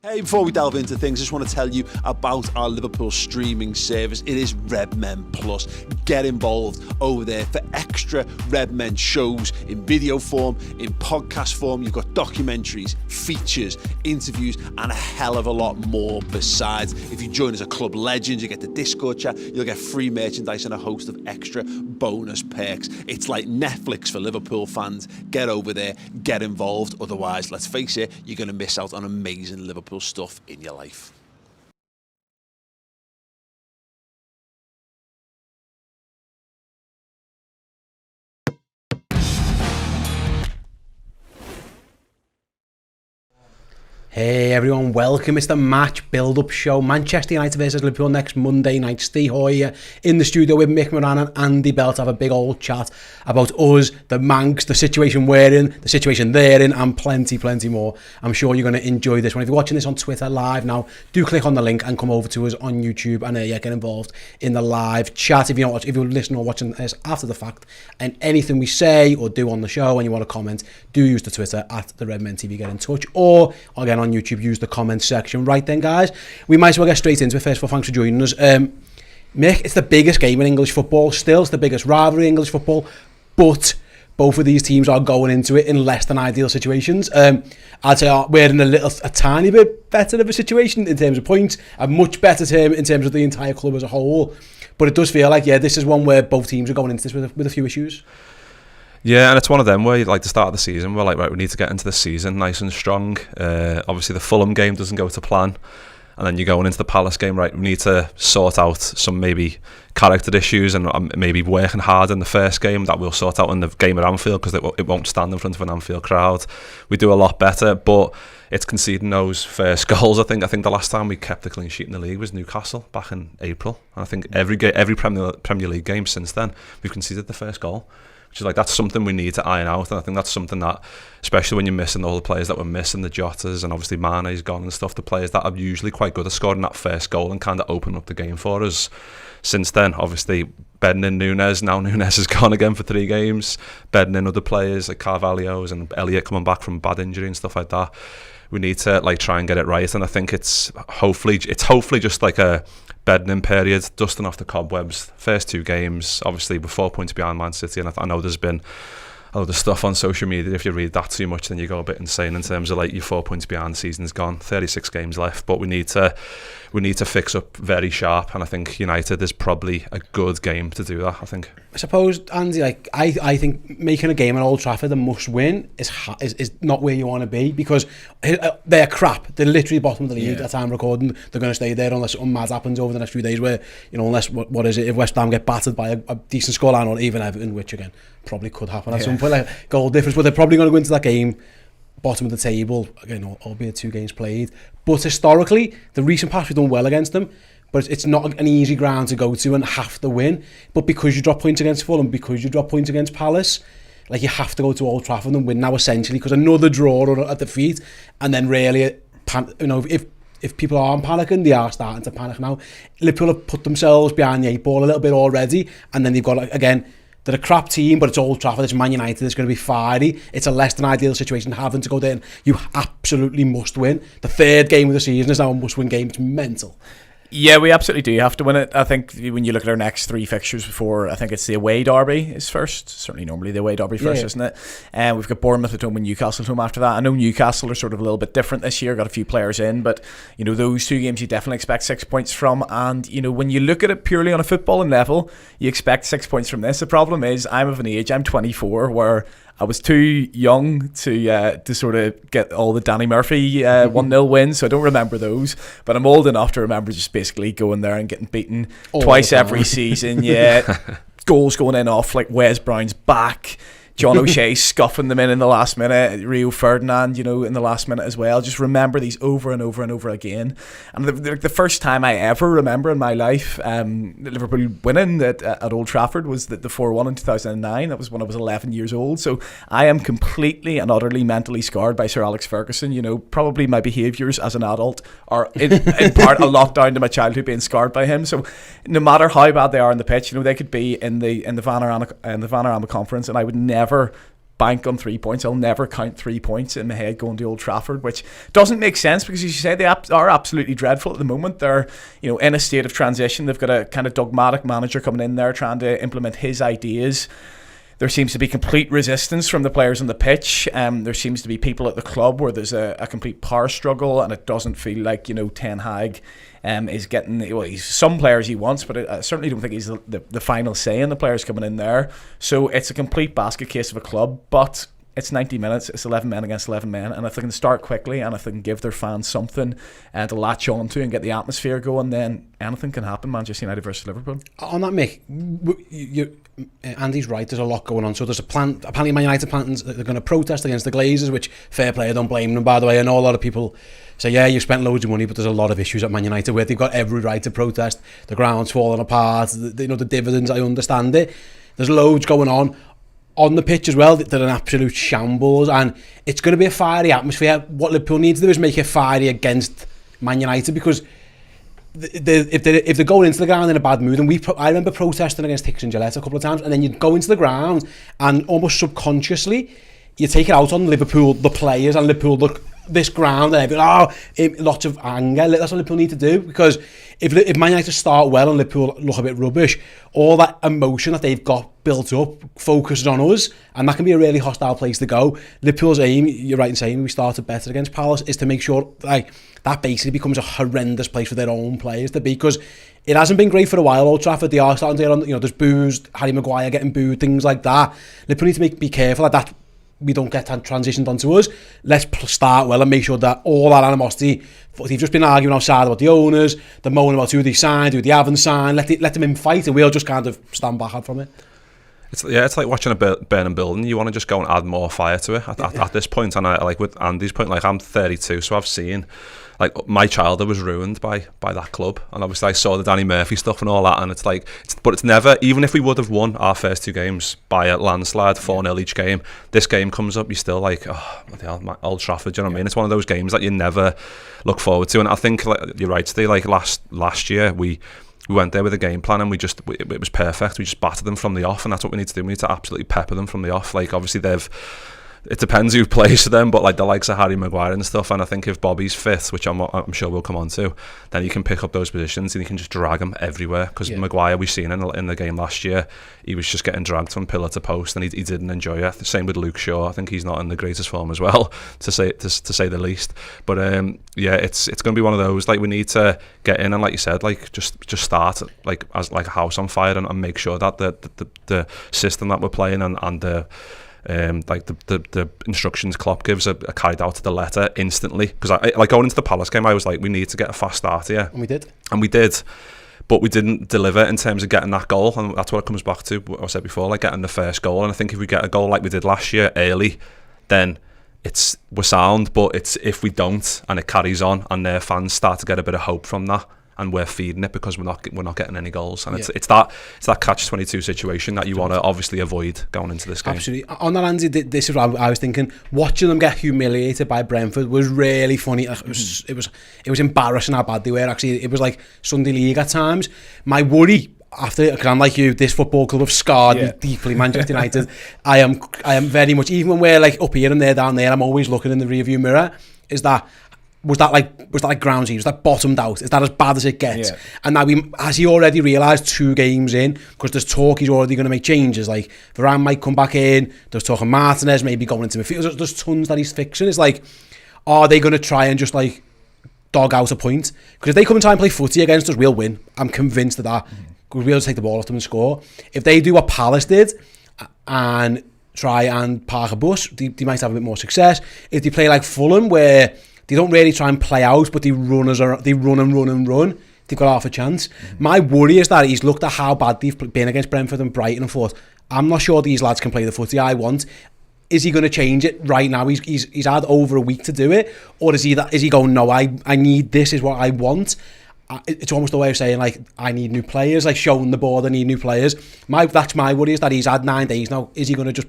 Hey, before we delve into things, I just want to tell you about our Liverpool streaming service. It is Redmen Plus. Get involved over there for extra Redmen shows in video form, in podcast form. You've got documentaries, features, interviews, and a hell of a lot more besides. If you join as a club legend, you get the Discord chat, you'll get free merchandise and a host of extra bonus perks. It's like Netflix for Liverpool fans. Get over there, get involved. Otherwise, let's face it, you're going to miss out on amazing Liverpool stuff in your life. Hey everyone, welcome. It's the match build-up show. Manchester United versus Liverpool next Monday night. Ste Hoare in the studio with Mick, Moran and Andy Bell to have a big old chat about us, the Manx, the situation we're in, the situation they're in, and plenty more. I'm sure you're going to enjoy this one. If you're watching this on Twitter live now, do click on the link and come over to us on YouTube and get involved in the live chat. If you're listening or watching this after the fact, and anything we say or do on the show and you want to comment, do use the Twitter at the Redmen TV. Get in touch, or again on YouTube, use the comment section. Right then, guys, we might as well get straight into it. First of all, thanks for joining us. Mick, it's the biggest game in English football still. It's the biggest rivalry in English football, but both of these teams are going into it in less than ideal situations. I'd say we're in a tiny bit better of a situation in terms of points, a much better term in terms of the entire club as a whole, but it does feel like, this is one where both teams are going into this with a few issues. Yeah, and it's one of them where, like, the start of the season, we're like, right, we need to get into the season nice and strong. Obviously, the Fulham game doesn't go to plan. And then you're going into the Palace game, right, we need to sort out some maybe character issues and maybe working hard in the first game that we'll sort out in the game at Anfield, because it won't stand in front of an Anfield crowd. We do a lot better, but it's conceding those first goals. I think the last time we kept a clean sheet in the league was Newcastle back in April. And I think every Premier League game since then, we've conceded the first goal. Which is like, that's something we need to iron out, and I think that's something that, especially when you're missing all the players that were missing, the Jotas, and obviously Mane's gone and stuff, the players that are usually quite good at scoring that first goal and kind of open up the game for us. Since then, obviously, bedding in Nunes, now Nunes is gone again for 3 games, bedding in other players like Carvalho's and Elliott coming back from bad injury and stuff like that. We need to try and get it right, and I think it's hopefully just like a bedding in period, dusting off the cobwebs. First 2 games, obviously we're 4 points behind Man City, and I know there's been a lot of stuff on social media. If you read that too much, then you go a bit insane in terms of you're 4 points behind, the season's gone, 36 games left, but we need to fix up very sharp, and I think United is probably a good game to do that. I think. I suppose, Andy, I think making a game at Old Trafford a must win is not where you want to be, because they're crap. They're literally bottom of the league at time recording. They're going to stay there unless something mad happens over the next few days, where, unless what is it, if West Ham get battered by a decent scoreline, or even Everton, which again probably could happen at some point, goal difference, but they're probably going to go into that game bottom of the table, again, albeit 2 games played. But historically, the recent past, we've done well against them, but it's not an easy ground to go to and have to win. But because you drop points against Fulham, because you drop points against Palace, you have to go to Old Trafford and win now, essentially, because another draw or a defeat, and then really, if people aren't panicking, they are starting to panic now. Liverpool have put themselves behind the 8 ball a little bit already, and then they've got, again, they're a crap team, but it's Old Trafford, it's Man United, it's going to be fiery. It's a less than ideal situation having to go there. You absolutely must win. The 3rd game of the season is now a must-win game. It's mental. Yeah, we absolutely do have to win it. I think when you look at our next 3 fixtures before, I think it's the away derby is first. Certainly normally the away derby first, isn't it? And we've got Bournemouth at home and Newcastle at home after that. I know Newcastle are sort of a little bit different this year, got a few players in, but those 2 games you definitely expect 6 points from. And when you look at it purely on a footballing level, you expect 6 points from this. The problem is I'm of an age, I'm 24, where I was too young to sort of get all the Danny Murphy 1-0 wins, so I don't remember those. But I'm old enough to remember just basically going there and getting beaten twice every season. Yeah, goals going in off like Wes Brown's back. John O'Shea scuffing them in the last minute, Rio Ferdinand, in the last minute as well. Just remember these over and over and over again. And the first time I ever remember in my life Liverpool winning at Old Trafford was the 4-1 in 2009. That was when I was 11 years old. So I am completely and utterly mentally scarred by Sir Alex Ferguson. Probably my behaviours as an adult are in part a lot down to my childhood being scarred by him. So no matter how bad they are on the pitch, they could be in the Vanarama conference, and I would never bank on 3 points. I'll never count 3 points in my head going to Old Trafford, which doesn't make sense because, as you say, they are absolutely dreadful at the moment. They're, in a state of transition. They've got a kind of dogmatic manager coming in there trying to implement his ideas. There seems to be complete resistance from the players on the pitch. There seems to be people at the club where there's a complete power struggle, and it doesn't feel like, Ten Hag is getting, he's some players he wants, but I certainly don't think he's the final say in the players coming in there. So it's a complete basket case of a club, but it's 90 minutes, it's 11 men against 11 men, and if they can start quickly and if they can give their fans something to latch on to and get the atmosphere going, then anything can happen. Manchester United versus Liverpool. On that, Mick, Andy's right, there's a lot going on. So there's a plan, apparently Man United plans they're going to protest against the Glazers, which, fair play, I don't blame them, by the way. I know a lot of people say, yeah, you spent loads of money, but there's a lot of issues at Man United where they've got every right to protest. The ground's falling apart, the dividends, I understand it. There's loads going on the pitch as well. They're an absolute shambles, and it's going to be a fiery atmosphere. What Liverpool needs to do is make it fiery against Man United, because if they're going into the ground in a bad mood, and I remember protesting against Hicks and Gillette a couple of times, and then you go into the ground and almost subconsciously you take it out on Liverpool, the players, and Liverpool this ground, and lots of anger. That's what Liverpool need to do, because if Man United start well and Liverpool look a bit rubbish, all that emotion that they've got built up focuses on us, and that can be a really hostile place to go. Liverpool's aim, you're right in saying we started better against Palace, is to make sure that basically becomes a horrendous place for their own players to be, because it hasn't been great for a while. Old Trafford, they are starting to get on, there's boos, Harry Maguire getting booed, things like that. Liverpool need to be careful that we don't get transitioned onto us. Let's start well and make sure that all that animosity, they've just been arguing outside about the owners, they're moaning about who they signed, who they haven't signed, let them in fight, and we'll just kind of stand back from it. It's like watching a burning building. You want to just go and add more fire to it at this point. And I, like with Andy's point, like I'm 32, so I've seen, like, my childhood was ruined by that club, and obviously I saw the Danny Murphy stuff and all that, and it's never, even if we would have won our first 2 games by a landslide, 4-0 each game, this game comes up, you're still like, oh, what the hell, my Old Trafford, do you know what I mean? It's one of those games that you never look forward to, and I think, like, you're right, Steve, like last year we went there with a game plan, and it was perfect. We just battered them from the off, and that's what we need to do. We need to absolutely pepper them from the off. Like, obviously it depends who plays for them, but like the likes of Harry Maguire and stuff, and I think if Bobby's fit, which I'm sure we'll come on to, then you can pick up those positions and you can just drag him everywhere, because Maguire, we've seen in the game last year, he was just getting dragged from pillar to post, and he didn't enjoy it. The same with Luke Shaw. I think he's not in the greatest form as well, to say the least. But it's going to be one of those, like, we need to get in and, like you said, like just start like as like a house on fire, and make sure that the system that we're playing and the like the instructions Klopp gives are carried out to the letter instantly. Because I like going into the Palace game, I was like, we need to get a fast start here, and we did, but we didn't deliver in terms of getting that goal, and that's what it comes back to what I said before, like getting the first goal. And I think if we get a goal like we did last year early, then we're sound. But it's if we don't, and it carries on, and their fans start to get a bit of hope from that, and we're feeding it because we're not getting any goals, and it's that catch-22 situation that you want to obviously avoid going into this game. Absolutely. On that, Andy, this is what I was thinking. Watching them get humiliated by Brentford was really funny. It was embarrassing how bad they were. Actually, it was like Sunday League at times. My worry, after, because I'm like you, this football club have scarred me deeply, Manchester United. I am very much, even when we're like up here and they're down there, I'm always looking in the rearview mirror. Was that like ground zero? Was that bottomed out? Is that as bad as it gets? Yeah. And now has he already realised 2 games in, because there's talk he's already going to make changes, like Varane might come back in, there's talk of Martinez maybe going into midfield, there's tons that he's fixing. It's like, are they going to try and just like dog out a point? Because if they come and try and play footy against us, we'll win. I'm convinced of that. Because we'll just take the ball off them and score. If they do what Palace did and try and park a bus, they might have a bit more success. If they play like Fulham, where they don't really try and play out, but they run and run, they've got half a chance. My worry is that he's looked at how bad they've been against Brentford and Brighton and thought, I'm not sure these lads can play the footy I want. Is he going to change it right now? He's had over a week to do it, or is he going, no, I need this, is what I want. It's almost a way of saying, like, I need new players, like showing the board I need new players. That's my worry, is that he's had 9 days now. Is he going to just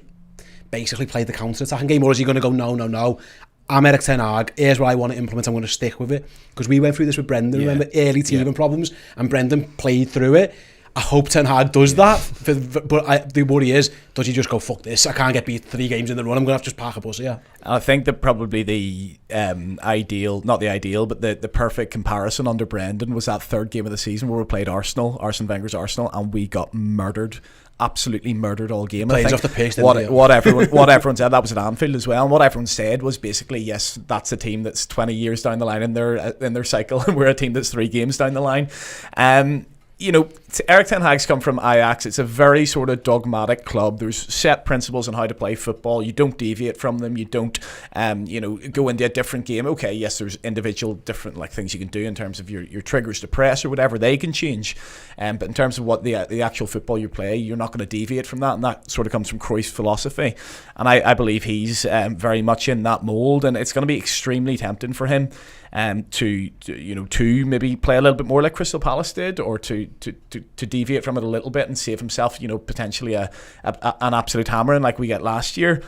basically play the counter-attacking game, or is he going to go, no, I'm Eric Ten Hag, here's what I want to implement, I'm going to stick with it? Because we went through this with Brendan, remember, early teething problems, and Brendan played through it. I hope Ten Hag does that. The worry is, does he just go, fuck this, I can't get beat 3 games in the run, I'm going to have to just park a bus here. I think that probably the not the ideal, but the perfect comparison under Brendan was that 3rd game of the season where we played Arsene Wenger's Arsenal, and we got murdered. Absolutely murdered all game. Plays off the pitch. What everyone said, that was at Anfield as well, and what everyone said was basically, yes, that's a team that's 20 years down the line in their cycle, and we're a team that's 3 games down the line. You know, Erik ten Hag's come from Ajax. It's a very sort of dogmatic club. There's set principles on how to play football. You don't deviate from them. You don't, go into a different game. Okay, yes, there's individual different things you can do in terms of your triggers to press or whatever. They can change, but in terms of what the actual football you play, you're not going to deviate from that. And that sort of comes from Cruyff's philosophy. And I believe he's very much in that mould. And it's going to be extremely tempting for him to maybe play a little bit more like Crystal Palace did, or to deviate from it a little bit and save himself, potentially an absolute hammering like we get last year.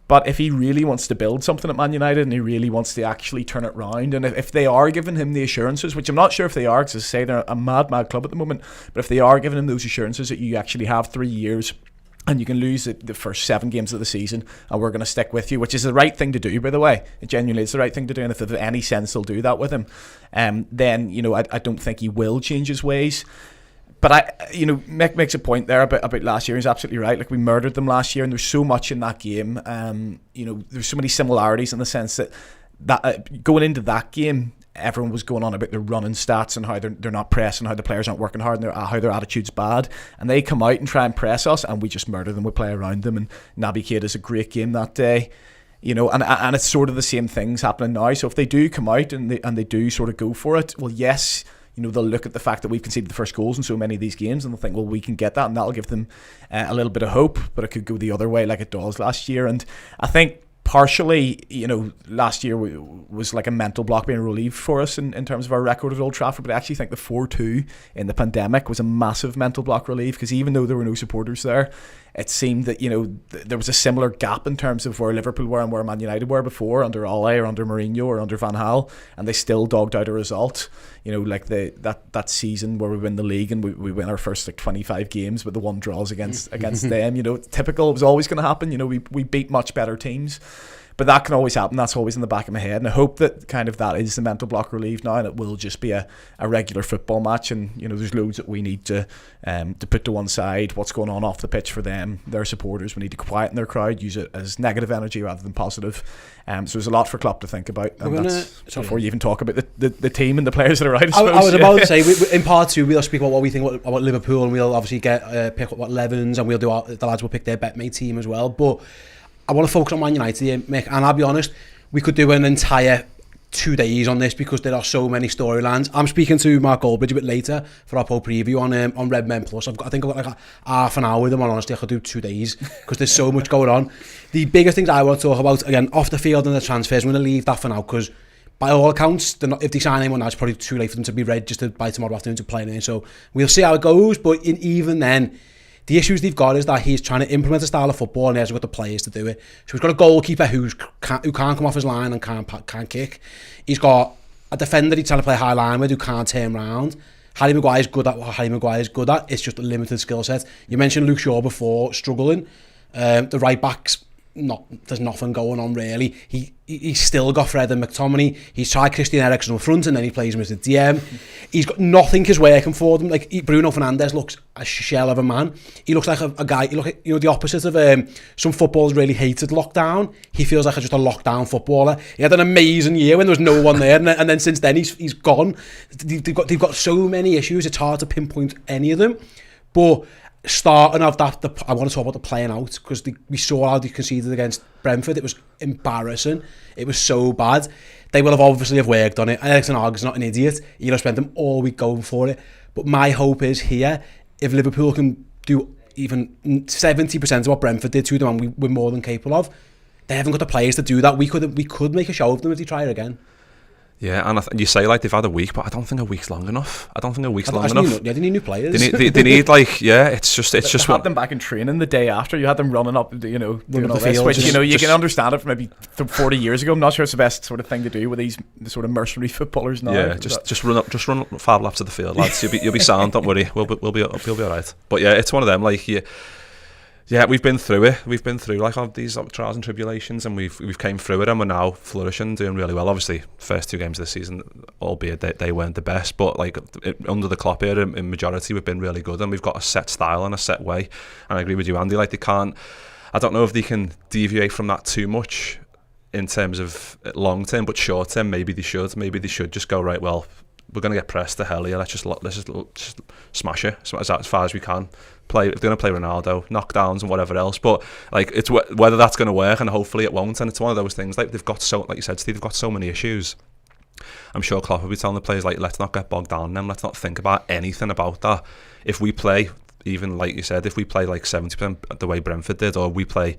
But if he really wants to build something at Man United, and he really wants to actually turn it round, and if they are giving him the assurances, which I'm not sure if they are, because as I say, they're a mad club at the moment, but if they are giving him those assurances that you actually have 3 years and you can lose the first 7 games of the season and we're going to stick with you, which is the right thing to do, by the way. It genuinely is the right thing to do, and if there's any sense they'll do that with him, then I don't think he will change his ways. But Mick makes a point there about last year. He's absolutely right. Like, we murdered them last year, and there's so much in that game. There's so many similarities in the sense that going into that game, everyone was going on about their running stats and how they're not pressing, how the players aren't working hard, and how their attitude's bad. And they come out and try and press us, and we just murder them. We play around them, and Naby Keita's a great game that day. And it's sort of the same things happening now. So if they do come out and they do sort of go for it, well, yes, they'll look at the fact that we've conceded the first goals in so many of these games, and they'll think, well, we can get that, and that'll give them a little bit of hope. But it could go the other way like it does last year. And I think partially, last year was like a mental block being relieved for us in terms of our record at Old Trafford. But I actually think the 4-2 in the pandemic was a massive mental block relief, because even though there were no supporters there, it seemed that, there was a similar gap in terms of where Liverpool were and where Man United were before, under Ole or under Mourinho or under Van Gaal, and they still dogged out a result. Like that season where we win the league and we win our first 25 games, but the 1 draws against them. Typical. It was always going to happen. We beat much better teams. But that can always happen. That's always in the back of my head. And I hope that kind of that is the mental block relieved now, and it will just be a regular football match. And, there's loads that we need to put to one side. What's going on off the pitch for them, their supporters. We need to quieten their crowd, use it as negative energy rather than positive. So there's a lot for Klopp to think about. And that's before you even talk about the team and the players that are out, I suppose. I was about to say, in part 2, we'll speak about what we think about Liverpool, and we'll obviously pick up what Levens, and we'll do the lads will pick their betmate team as well. But I want to focus on Man United here, Mick, and I'll be honest, we could do an entire 2 days on this because there are so many storylines. I'm speaking to Mark Goldbridge a bit later for our poll preview on Redmen Plus. I think I've got like half an hour with him, and honestly I could do 2 days because there's so much going on. The biggest things I want to talk about, again, off the field and the transfers, I'm going to leave that for now because by all accounts, if they sign anyone now, it's probably too late for them to be registered by tomorrow afternoon to play in. So we'll see how it goes, but even then, the issues they've got is that he's trying to implement a style of football and he hasn't got the players to do it. So he's got a goalkeeper who can't come off his line and can't kick. He's got a defender he's trying to play high line with who can't turn round. Harry Maguire's good at what Harry Maguire's good at. It's just a limited skill set. You mentioned Luke Shaw before, struggling. The right backs, there's nothing going on really. He's still got Fred and McTominay. He's tried Christian Eriksen up front and then he plays him as a DM. He's got nothing is working for them. Like Bruno Fernandes looks a shell of a man. He looks like a guy. The opposite of some footballers really hated lockdown. He feels like just a lockdown footballer. He had an amazing year when there was no one there, and then since then he's gone. They've got so many issues. It's hard to pinpoint any of them, but. Starting off that, I want to talk about the playing out because we saw how they conceded against Brentford. It was embarrassing. It was so bad. They will have obviously worked on it. And Eriksen is not an idiot. He'll have spent them all week going for it. But my hope is here, if Liverpool can do even 70% of what Brentford did to them, and we're more than capable of, they haven't got the players to do that. We could make a show of them if they try it again. Yeah, and you say like they've had a week, but I don't think a week's long enough. I don't think a week's long Actually, enough. Yeah, they need new players. They need like, yeah, it's just You one. had them back in training the day after. You had them running up, doing all the this, fields, which, you just- can understand it from maybe 40 years ago. I'm not sure it's the best sort of thing to do with these sort of mercenary footballers now. Yeah, just run 5 laps of the field, lads. You'll be sound. Don't worry. We'll be all right. But yeah, it's one of them. Like yeah, we've been through it. We've been through like all these trials and tribulations, and we've came through it, and we're now flourishing, doing really well. Obviously, first 2 games of the season, albeit they weren't the best, but like under the Klopp era, in majority, we've been really good, and we've got a set style and a set way. And I agree with you, Andy. Like I don't know if they can deviate from that too much in terms of long term, but short term, maybe they should. Maybe they should just go, right, well, we're going to get pressed to hell here. Let's just smash it as far as we can. If they're going to play Ronaldo, knockdowns and whatever else. But like, it's whether that's going to work, and hopefully it won't. And it's one of those things. Like, they've got like you said, Steve, they've got so many issues. I'm sure Klopp will be telling the players, like, let's not get bogged down in them. Let's not think about anything about that. If we play, even like you said, if we play like 70% the way Brentford did, or we play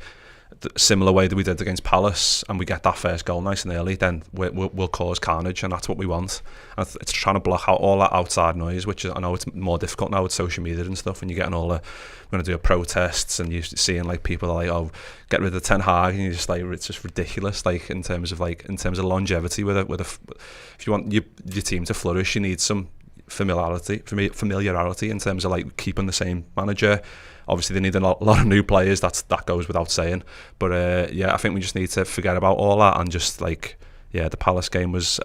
the similar way that we did against Palace, and we get that first goal nice and early, then we'll cause carnage, and that's what we want. And it's trying to block out all that outside noise, which I know it's more difficult now with social media and stuff, when you're getting all the, we're going to do protests, and you're seeing like people are like, oh, get rid of Ten Hag, and you're just like, it's just ridiculous. Like in terms of longevity, if you want your team to flourish, you need some familiarity in terms of like keeping the same manager. Obviously, they need a lot of new players. That goes without saying. But yeah, I think we just need to forget about all that, and just like, yeah, the Palace game was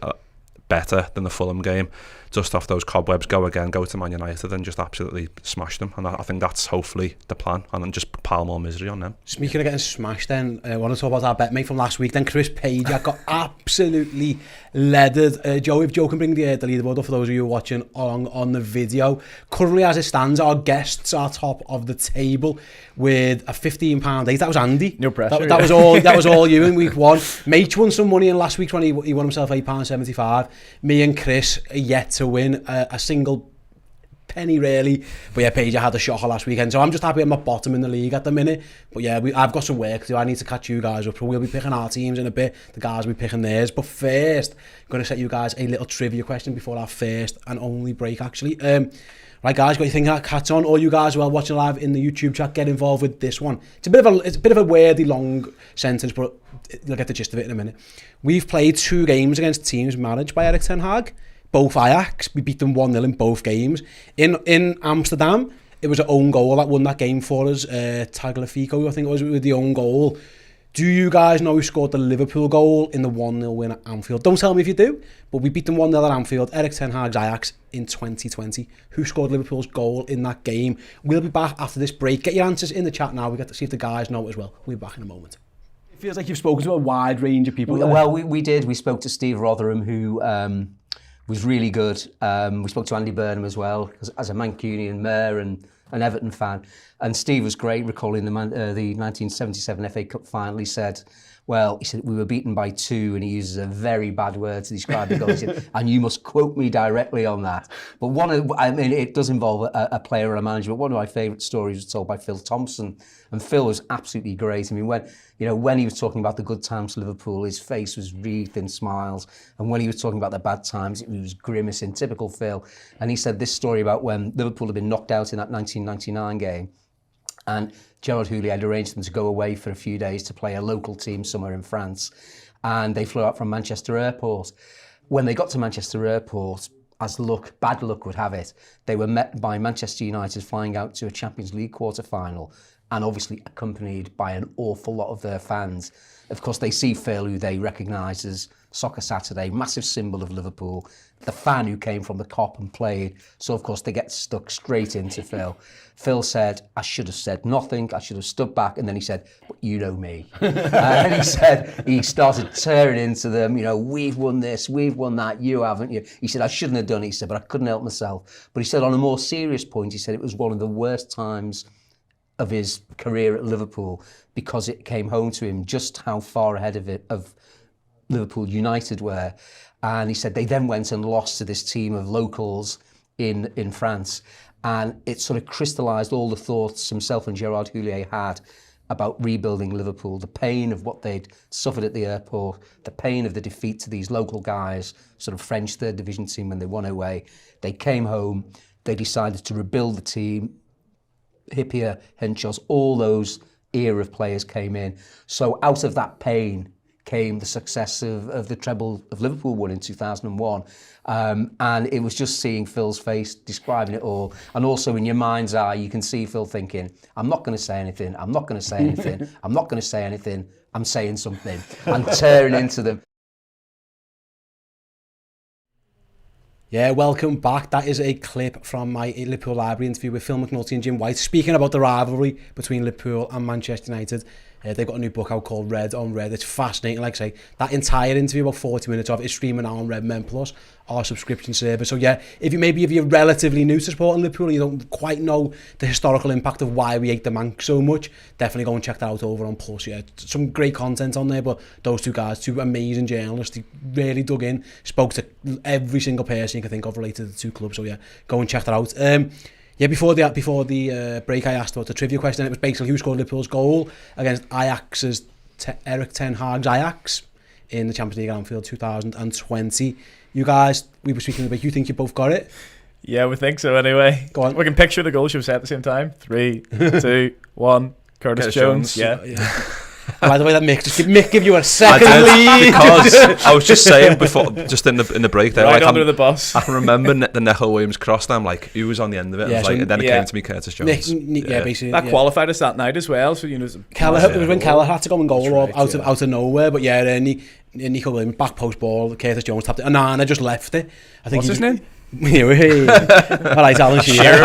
better than the Fulham game. Dust off those cobwebs, go to Man United and just absolutely smash them. And I think that's hopefully the plan, and then just pile more misery on them. Speaking of getting smashed, then I want to talk about our bet mate from last week. Then Chris Page got absolutely leathered. if Joe can bring the leaderboard up for those of you watching along on the video. Currently, as it stands, our guests are top of the table with a £15 That was Andy. No pressure. That was all. That was all you in week 1. Mate won some money in last week's when he won himself £8.75. Me and Chris are yet to win a single penny really. But yeah, Paige had a shocker last weekend, so I'm just happy I'm not bottom in the league at the minute. But yeah, I've got some work to do. I need to catch you guys up. So we'll be picking our teams in a bit, the guys will be picking theirs. But first, I'm going to set you guys a little trivia question before our first and only break actually. Right guys, got your thing hats on. All you guys who are watching live in the YouTube chat, get involved with this one. It's a bit of a wordy long sentence, but you'll get the gist of it in a minute. We've played 2 games against teams managed by Erik Ten Hag. Both Ajax, we beat them 1-0 in both games. In Amsterdam, it was an own goal that won that game for us. Tagliafico, I think it was, with the own goal. Do you guys know who scored the Liverpool goal in the 1-0 win at Anfield? Don't tell me if you do, but we beat them 1-0 at Anfield, Erik Ten Hag's Ajax in 2020. Who scored Liverpool's goal in that game? We'll be back after this break. Get your answers in the chat now. We get to see if the guys know as well. We'll be back in a moment. It feels like you've spoken to a wide range of people. Well, we did. We spoke to Steve Rotherham, who was really good. We spoke to Andy Burnham as well, as a Mancunian mayor and an Everton fan. And Steve was great, recalling the 1977 FA Cup final. He said, we were beaten by 2, and he uses a very bad word to describe the goal. He said, and you must quote me directly on that. But it does involve a player or a manager. But one of my favourite stories was told by Phil Thompson, and Phil was absolutely great. I mean, when he was talking about the good times for Liverpool, his face was wreathed in smiles, and when he was talking about the bad times, it was grimacing, typical Phil. And he said this story about when Liverpool had been knocked out in that 1999 game, and Gerard Houllier had arranged them to go away for a few days to play a local team somewhere in France, and they flew out from Manchester Airport. When they got to Manchester Airport, as bad luck would have it, they were met by Manchester United flying out to a Champions League quarter-final, and obviously accompanied by an awful lot of their fans. Of course, they see Phil, who they recognise as Soccer Saturday, massive symbol of Liverpool, the fan who came from the Kop and played. So, of course, they get stuck straight into Phil. Phil said, I should have said nothing. I should have stood back. And then he said, but you know me. And he said, he started tearing into them, we've won this, we've won that, you haven't. He said, I shouldn't have done it. He said, but I couldn't help myself. But he said, on a more serious point, he said it was one of the worst times of his career at Liverpool, because it came home to him just how far ahead of Liverpool United were. And he said they then went and lost to this team of locals in France, and it sort of crystallised all the thoughts himself and Gerard Houllier had about rebuilding Liverpool, the pain of what they'd suffered at the airport, the pain of the defeat to these local guys, sort of French third division team when they won away. They came home, they decided to rebuild the team. Hippier, Henshaws, all those era of players came in. So out of that pain came the success of the treble of Liverpool won in 2001. And it was just seeing Phil's face describing it all. And also in your mind's eye, you can see Phil thinking, I'm not going to say anything, I'm not going to say anything, I'm not going to say anything, I'm saying something, and tearing into them. Yeah, welcome back. That is a clip from my Liverpool Library interview with Phil McNulty and Jim White, speaking about the rivalry between Liverpool and Manchester United. They've got a new book out called Red on Red. It's fascinating. Like I say, that entire interview, about 40 minutes of it, is streaming now on Redmen Plus, our subscription service. So yeah, if you're relatively new to supporting Liverpool and you don't quite know the historical impact of why we hate the Manc so much, definitely go and check that out over on Plus. Yeah, some great content on there, but those two guys, two amazing journalists, they really dug in, spoke to every single person you can think of related to the two clubs. So yeah, go and check that out. Yeah, before the break, I asked about the trivia question. It was basically who scored Liverpool's goal against Ajax's Erik ten Hag's Ajax in the Champions League at Anfield 2020. You guys, we were speaking about. You think you both got it? Yeah, we think so. Anyway, go on. We can picture the goal she was at the same time. 3, 2, 1. Curtis Jones. Yeah. By the way, that Mick give you a second lead. Because I was just saying before, just in the break there, right like under the bus. I can remember the Necho Williams cross. And I'm like, who was on the end of it? Yeah, and then it came to me, Curtis Jones. Basically that qualified us that night as well. So it was when Kelleher had to go and goal out of nowhere. But yeah, Nico Williams back post ball. Curtis Jones tapped it, and Anna just left it. I think what's his name? All right, Alan Shearer.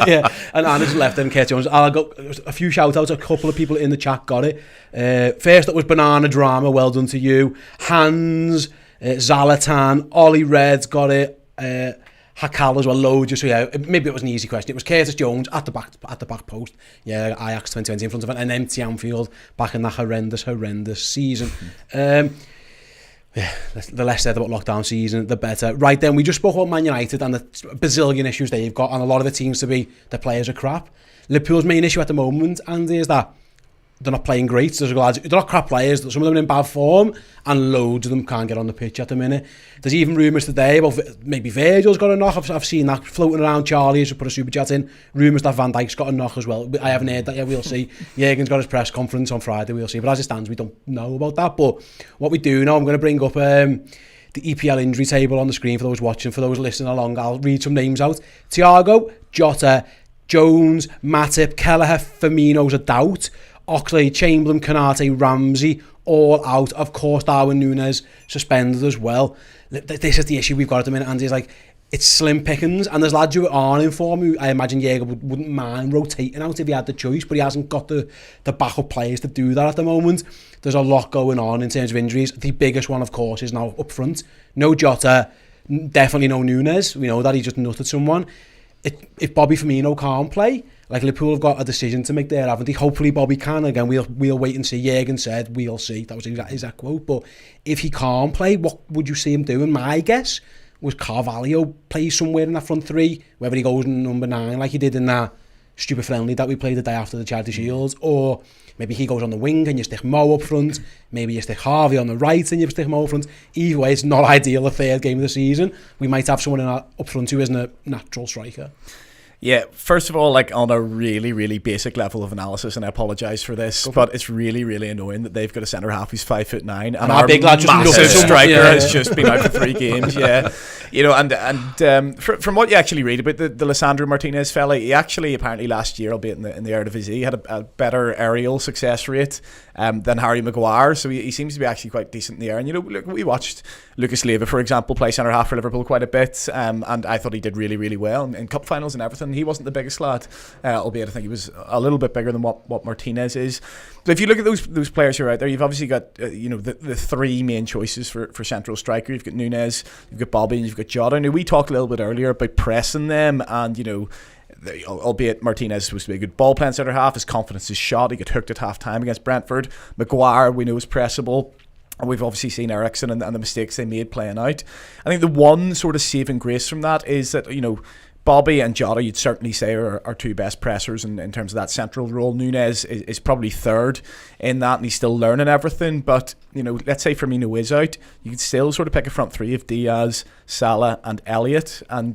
Yeah, and Anna just left it and Curtis Jones. I got a few shout outs. A couple of people in the chat got it. First up was Banana Drama. Well done to you. Hans, Zalatan, Ollie Red got it. Hakal as well, loads. So yeah, maybe it was an easy question. It was Curtis Jones at the back post. Yeah, Ajax 2020 in front of an empty Anfield back in that horrendous season. Yeah, the less said about lockdown season, the better. Right then, we just spoke about Man United and the bazillion issues they've got, and a lot of it seems to be the players are crap. Liverpool's main issue at the moment, Andy, is that they're not playing great. They're not crap players. Some of them are in bad form, and loads of them can't get on the pitch at the minute. There's even rumours today about maybe Virgil's got a knock. I've seen that floating around. Charlie has put a super chat in. Rumours that Van Dijk's got a knock as well. I haven't heard that yet. We'll see. Jürgen's got his press conference on Friday. We'll see. But as it stands, we don't know about that. But what we do know, I'm going to bring up the EPL injury table on the screen for those watching. For those listening along, I'll read some names out. Thiago, Jota, Jones, Matip, Kelleher, Firmino's a doubt. Oxlade, Chamberlain, Konate, Ramsey, all out. Of course, Darwin Núñez suspended as well. This is the issue we've got at the minute, Andy. It's like, it's slim pickings, and there's lads who aren't in form who I imagine Jäger wouldn't mind rotating out if he had the choice, but he hasn't got the backup players to do that at the moment. There's a lot going on in terms of injuries. The biggest one, of course, is now up front. No Jota, definitely no Núñez. We know that he just nutted someone. If Bobby Firmino can't play, like Liverpool have got a decision to make there, haven't they? Hopefully Bobby can. Again, we'll wait and see. Jürgen said, we'll see. That was exact quote. But if he can't play, what would you see him doing? My guess was Carvalho plays somewhere in that front three, whether he goes in number 9 like he did in that stupid friendly that we played the day after the Charity Shields, or maybe he goes on the wing and you stick Mo up front, maybe you stick Harvey on the right and you stick Mo up front. Either way, it's not ideal, the third game of the season. We might have someone in up front who isn't a natural striker. Yeah, first of all, like on a really, really basic level of analysis, and I apologise for this, but it's really, really annoying that they've got a centre half who's 5'9", and our big lad just massive striker has just been out for 3 games. Yeah, you know, and from what you actually read about the Lisandro Martinez fella, he actually apparently last year, albeit in the Eredivisie, had a better aerial success rate than Harry Maguire, so he seems to be actually quite decent in the air. And you know, look, we watched Lucas Leiva, for example, play centre half for Liverpool quite a bit, and I thought he did really, really well in cup finals and everything. He wasn't the biggest lad, albeit I think he was a little bit bigger than what Martinez is. But if you look at those players who are out there, you've obviously got the 3 main choices for central striker. You've got Núñez, you've got Bobby, and you've got Jota. Now, we talked a little bit earlier about pressing them, and you know, albeit Martinez is supposed to be a good ball playing centre half, his confidence is shot. He got hooked at half time against Brentford. Maguire, we know, is pressable. And we've obviously seen Eriksen and the mistakes they made playing out. I think the one sort of saving grace from that is that, you know, Bobby and Jota, you'd certainly say, are two best pressers in terms of that central role. Nunez is probably third in that, and he's still learning everything. But, let's say Firmino is out, you could still sort of pick a front three of Diaz, Salah and Elliott. And,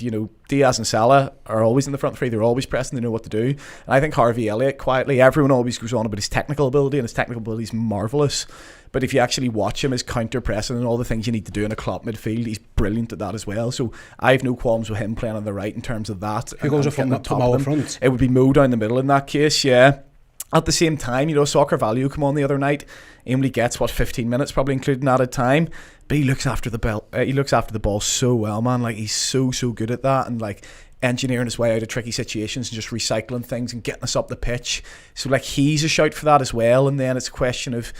Diaz and Salah are always in the front three. They're always pressing. They know what to do. And I think Harvey Elliott, quietly, everyone always goes on about his technical ability, and his technical ability is marvellous. But if you actually watch him, his counter-pressing and all the things you need to do in a Klopp midfield, he's brilliant at that as well. So I have no qualms with him playing on the right in terms of that. Who goes up from the front? It would be Mo down the middle in that case, yeah. At the same time, saw Carvalho come on the other night. He only gets, 15 minutes, probably including added time. But he looks after the ball so well, man. Like, he's so good at that. And, like, engineering his way out of tricky situations and just recycling things and getting us up the pitch. So, like, he's a shout for that as well. And then it's a question of,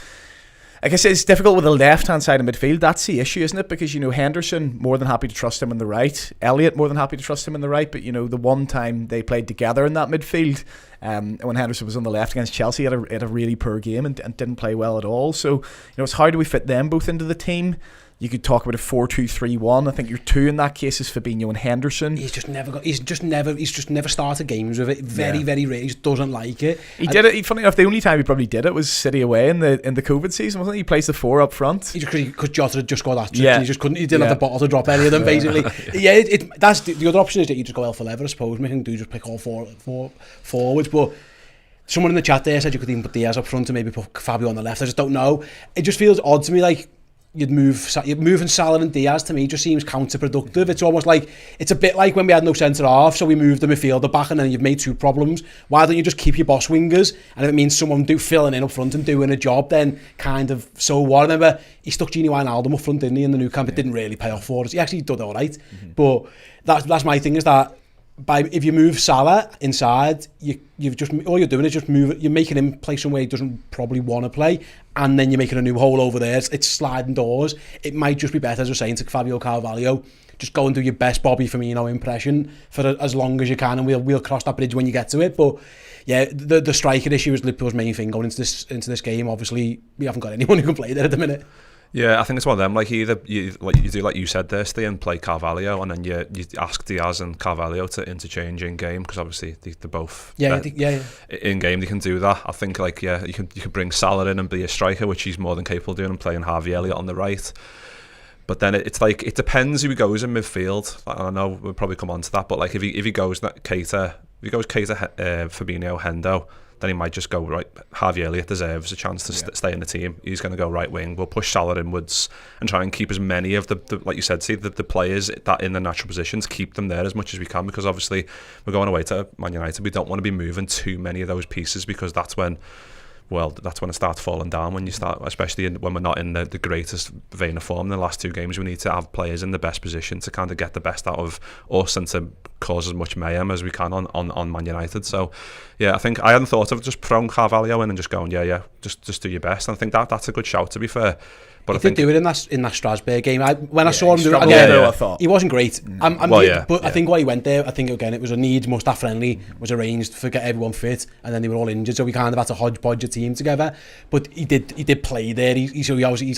I guess it's difficult with the left-hand side of midfield. That's the issue, isn't it? Because, Henderson, more than happy to trust him on the right. Elliott, more than happy to trust him on the right. But, the one time they played together in that midfield, when Henderson was on the left against Chelsea, he had a really poor game and didn't play well at all. So, it's how do we fit them both into the team? You could talk about a 4-2-3-1. I think your two in that case is Fabinho and Henderson. He's just never started games with it. Very rare. He just doesn't like it. He did it. Funny enough, the only time he probably did it was City away in the COVID season, wasn't he? He plays the four up front. Because Jota had just got that trick. Yeah. He just couldn't. He didn't have the bottle to drop any of them. Basically, that's the other option is that you just go hell for leather. I suppose we can just pick all four forwards, but. Someone in the chat there said you could even put Diaz up front and maybe put Fabio on the left. I just don't know. It just feels odd to me, like you're moving Salah and Diaz to me just seems counterproductive. It's almost like, it's a bit like when we had no centre half, so we moved the midfielder back and then you've made two problems. Why don't you just keep your boss wingers? And if it means someone filling in up front and doing a job, then kind of, so what? I remember he stuck Gini Wijnaldum up front, didn't he, in the new camp? It didn't really pay off for us. He actually did all right. But that's my thing, is that if you move Salah inside, you've just, all you're doing is just move it. You're making him play somewhere he doesn't probably want to play, and then you're making a new hole over there. It's sliding doors. It might just be better, as I was saying to Fabio Carvalho, just go and do your best Bobby Firmino impression for as long as you can, and we'll cross that bridge when you get to it. But yeah, the striker issue is Liverpool's main thing going into this game. Obviously, we haven't got anyone who can play there at the minute. Yeah, I think it's one of them. Like either you do like you said there, Ste, and play Carvalho, and then you ask Diaz and Carvalho to interchange in game, because obviously they're both in game. They can do that. I think you can bring Salah in and be a striker, which he's more than capable of doing, and playing Harvey Elliott on the right. But then it's like, it depends who he goes in midfield. Like, I know we'll probably come on to that, but like if he goes Keita, Fabinho, Hendo, then he might just go right. Harvey Elliott deserves a chance to stay in the team. He's going to go right wing. We'll push Salah inwards and try and keep as many of the like you said, see the players that in the natural positions, keep them there as much as we can, because obviously we're going away to Man United. We don't want to be moving too many of those pieces, because that's when it starts falling down, when you start, especially when we're not in the greatest vein of form in the last two games. We need to have players in the best position to kind of get the best out of us and to cause as much mayhem as we can on Man United. So yeah, I think I hadn't thought of just throwing Carvalho in and just going just do your best, and I think that's a good shout, to be fair. But he did do it in that Strasbourg game. When I saw him do it again, I thought he wasn't great. I think why he went there, I think again it was a need. Mustaf friendly was arranged to get everyone fit, and then they were all injured, so we kind of had to hodgepodge a team together. But he did play there. He's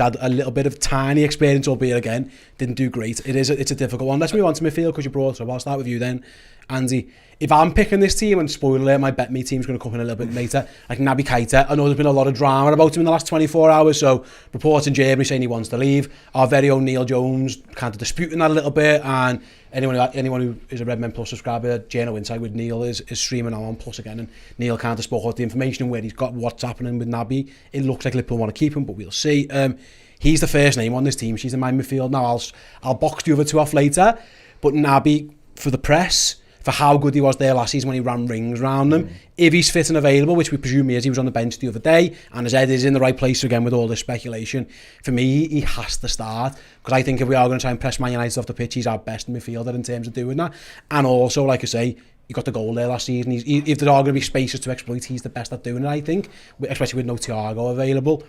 had a little bit of tiny experience, albeit again didn't do great. It's a difficult one. Let's move on to midfield, because you brought it up. I'll start with you then, Andy. If I'm picking this team, and spoiler alert, my bet me team's going to come in a little bit later, like Naby Keita, I know there's been a lot of drama about him in the last 24 hours, so reports in Germany saying he wants to leave. Our very own Neil Jones kind of disputing that a little bit, and anyone who is a Redmen Plus subscriber, Jano Insight with Neil is streaming on Plus again, and Neil kind of spoke out the information and where he's got what's happening with Naby. It looks like Liverpool want to keep him, but we'll see. He's the first name on this team. She's in my midfield now. I'll box the other two off later, but Naby, for the press, for how good he was there last season when he ran rings around them. If he's fit and available, which we presume he is, he was on the bench the other day, and his head is in the right place again with all this speculation. For me, he has to start, because I think if we are going to try and press Man United off the pitch, he's our best midfielder in terms of doing that. And also, like I say, he got the goal there last season. If there are going to be spaces to exploit, he's the best at doing it, I think, especially with no Thiago available.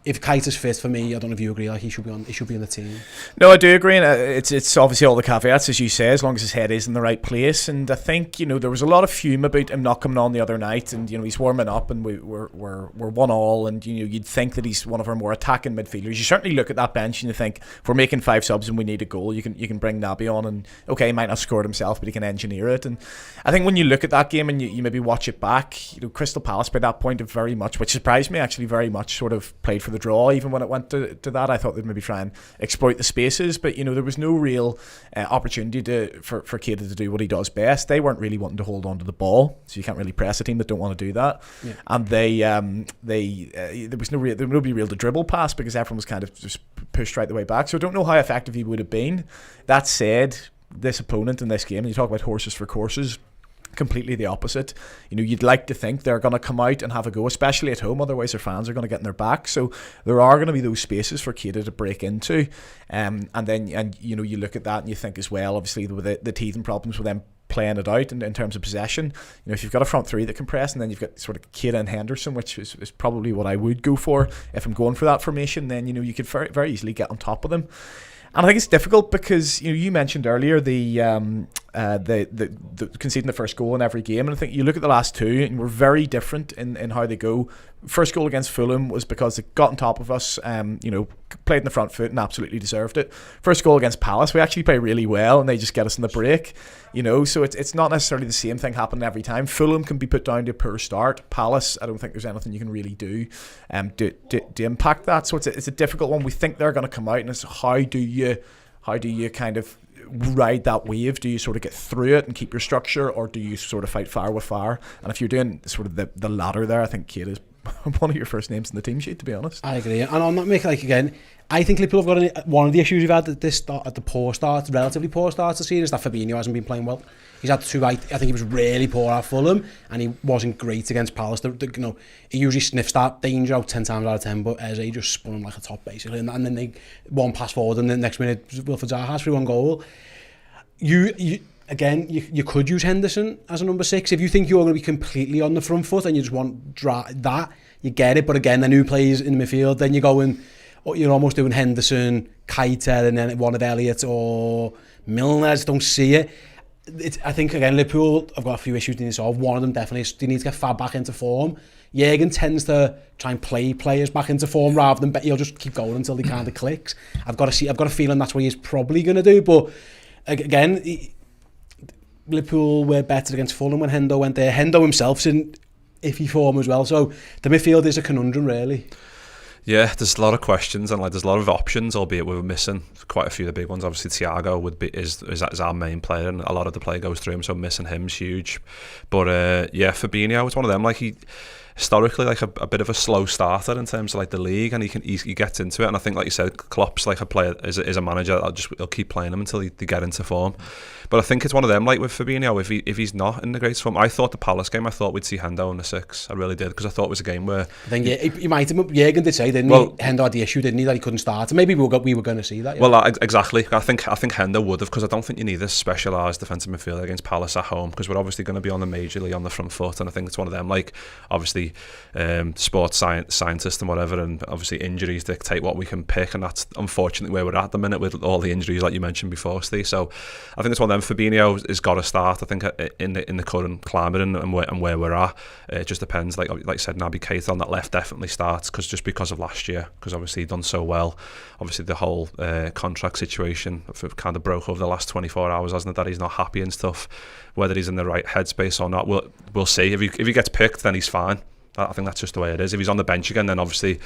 if Kite is fit, for me, I don't know if you agree, like he should be on the team. No, I do agree, and it's obviously all the caveats, as you say, as long as his head is in the right place. And I think, you know, there was a lot of fume about him not coming on the other night, and, you know, he's warming up, and we're 1-1, and, you know, you'd think that he's one of our more attacking midfielders. You certainly look at that bench and you think, if we're making 5 subs and we need a goal, you can bring Naby on, and okay, he might not score it himself, but he can engineer it. And I think when you look at that game and you maybe watch it back, you know, Crystal Palace by that point have very much, which surprised me actually, very much sort of played for the draw. Even when it went to that, I thought they'd maybe try and exploit the spaces, but, you know, there was no real opportunity for Keita to do what he does best. They weren't really wanting to hold on to the ball, so you can't really press a team that don't want to do that. Yeah. And there was nobody real to dribble past, because everyone was kind of just pushed right the way back. So I don't know how effective he would have been. That said, this opponent in this game, and you talk about horses for courses, completely the opposite. You know, you'd like to think they're going to come out and have a go, especially at home, otherwise their fans are going to get in their back. So there are going to be those spaces for Keita to break into, and you know, you look at that and you think as well, obviously the teething problems with them playing it out in terms of possession. You know, if you've got a front three that can press, and then you've got sort of Keita and Henderson, which is probably what I would go for if I'm going for that formation, then, you know, you could very, very easily get on top of them. And I think it's difficult because, you know, you mentioned earlier the conceding the first goal in every game, and I think you look at the last two and we're very different in how they go. First goal against Fulham was because they got on top of us, you know, played in the front foot and absolutely deserved it. First goal against Palace, we actually play really well and they just get us in the break, you know, so it's not necessarily the same thing happening every time. Fulham can be put down to a poor start. Palace, I don't think there's anything you can really do to impact that. So it's a difficult one. We think they're going to come out, and it's how do you kind of ride that wave? Do you sort of get through it and keep your structure, or do you sort of fight fire with fire? And if you're doing sort of the latter there, I think Keita is one of your first names in the team sheet, to be honest. I agree, and on that, Mick, like, again, I think Liverpool have got one of the issues we've had at the relatively poor start to the season, is that Fabinho hasn't been playing well. He's had two. I think he was really poor at Fulham, and he wasn't great against Palace. You know, he usually sniffs that danger out 10 times out of 10, but Eze just spun him like a top, basically, and then they one pass forward, and then the next minute Wilfred Zaha has 3-1 goal. You could use Henderson as a number 6 if you think you're going to be completely on the front foot and you just want that. You get it, but again, then who plays in the midfield? Then you're almost doing Henderson, Keita, and then one of Elliott or Milner. I just don't see it. I think, again, Liverpool, I've got a few issues they need to solve. One of them definitely is they need to get Fab back into form. Jürgen tends to try and play players back into form rather than he'll just keep going until he kind of clicks. I've got a feeling that's what he's probably going to do, but again, Liverpool were better against Fulham when Hendo went there. Hendo himself's in iffy form as well, so the midfield is a conundrum, really. Yeah, there's a lot of questions and there's a lot of options, albeit we're missing quite a few of the big ones. Obviously, Thiago is our main player, and a lot of the play goes through him, so missing him's huge. But Fabinho, it's one of them. Like, he historically like a bit of a slow starter in terms of like the league, and he gets into it. And I think, like you said, Klopp's like a player is a manager that'll keep playing him until they get into form. But I think it's one of them, like with Fabinho, if he's not in the greatest form. I thought the Palace game, I thought we'd see Hendo in the 6. I really did, because I thought it was a game where I think he might have. Jürgen did say, didn't he? Hendo had the issue, didn't he, that he couldn't start. And maybe we were going to see that. Yeah. Well, exactly. I think Hendo would have, because I don't think you need a specialised defensive midfielder against Palace at home, because we're obviously going to be on the majorly on the front foot, and I think it's one of them. Like, obviously, sports scientists and whatever, and obviously injuries dictate what we can pick, and that's unfortunately where we're at the minute with all the injuries like you mentioned before, Steve. So I think it's one of them. Fabinho has got to start, I think, in the current climate and where we're at. It just depends. Like I said, Naby Keita on that left definitely starts, because of last year, because obviously he'd done so well. Obviously the whole contract situation kind of broke over the last 24 hours, hasn't it, that he's not happy and stuff. Whether he's in the right headspace or not, we'll see. If he gets picked, then he's fine. I think that's just the way it is. If he's on the bench again, then obviously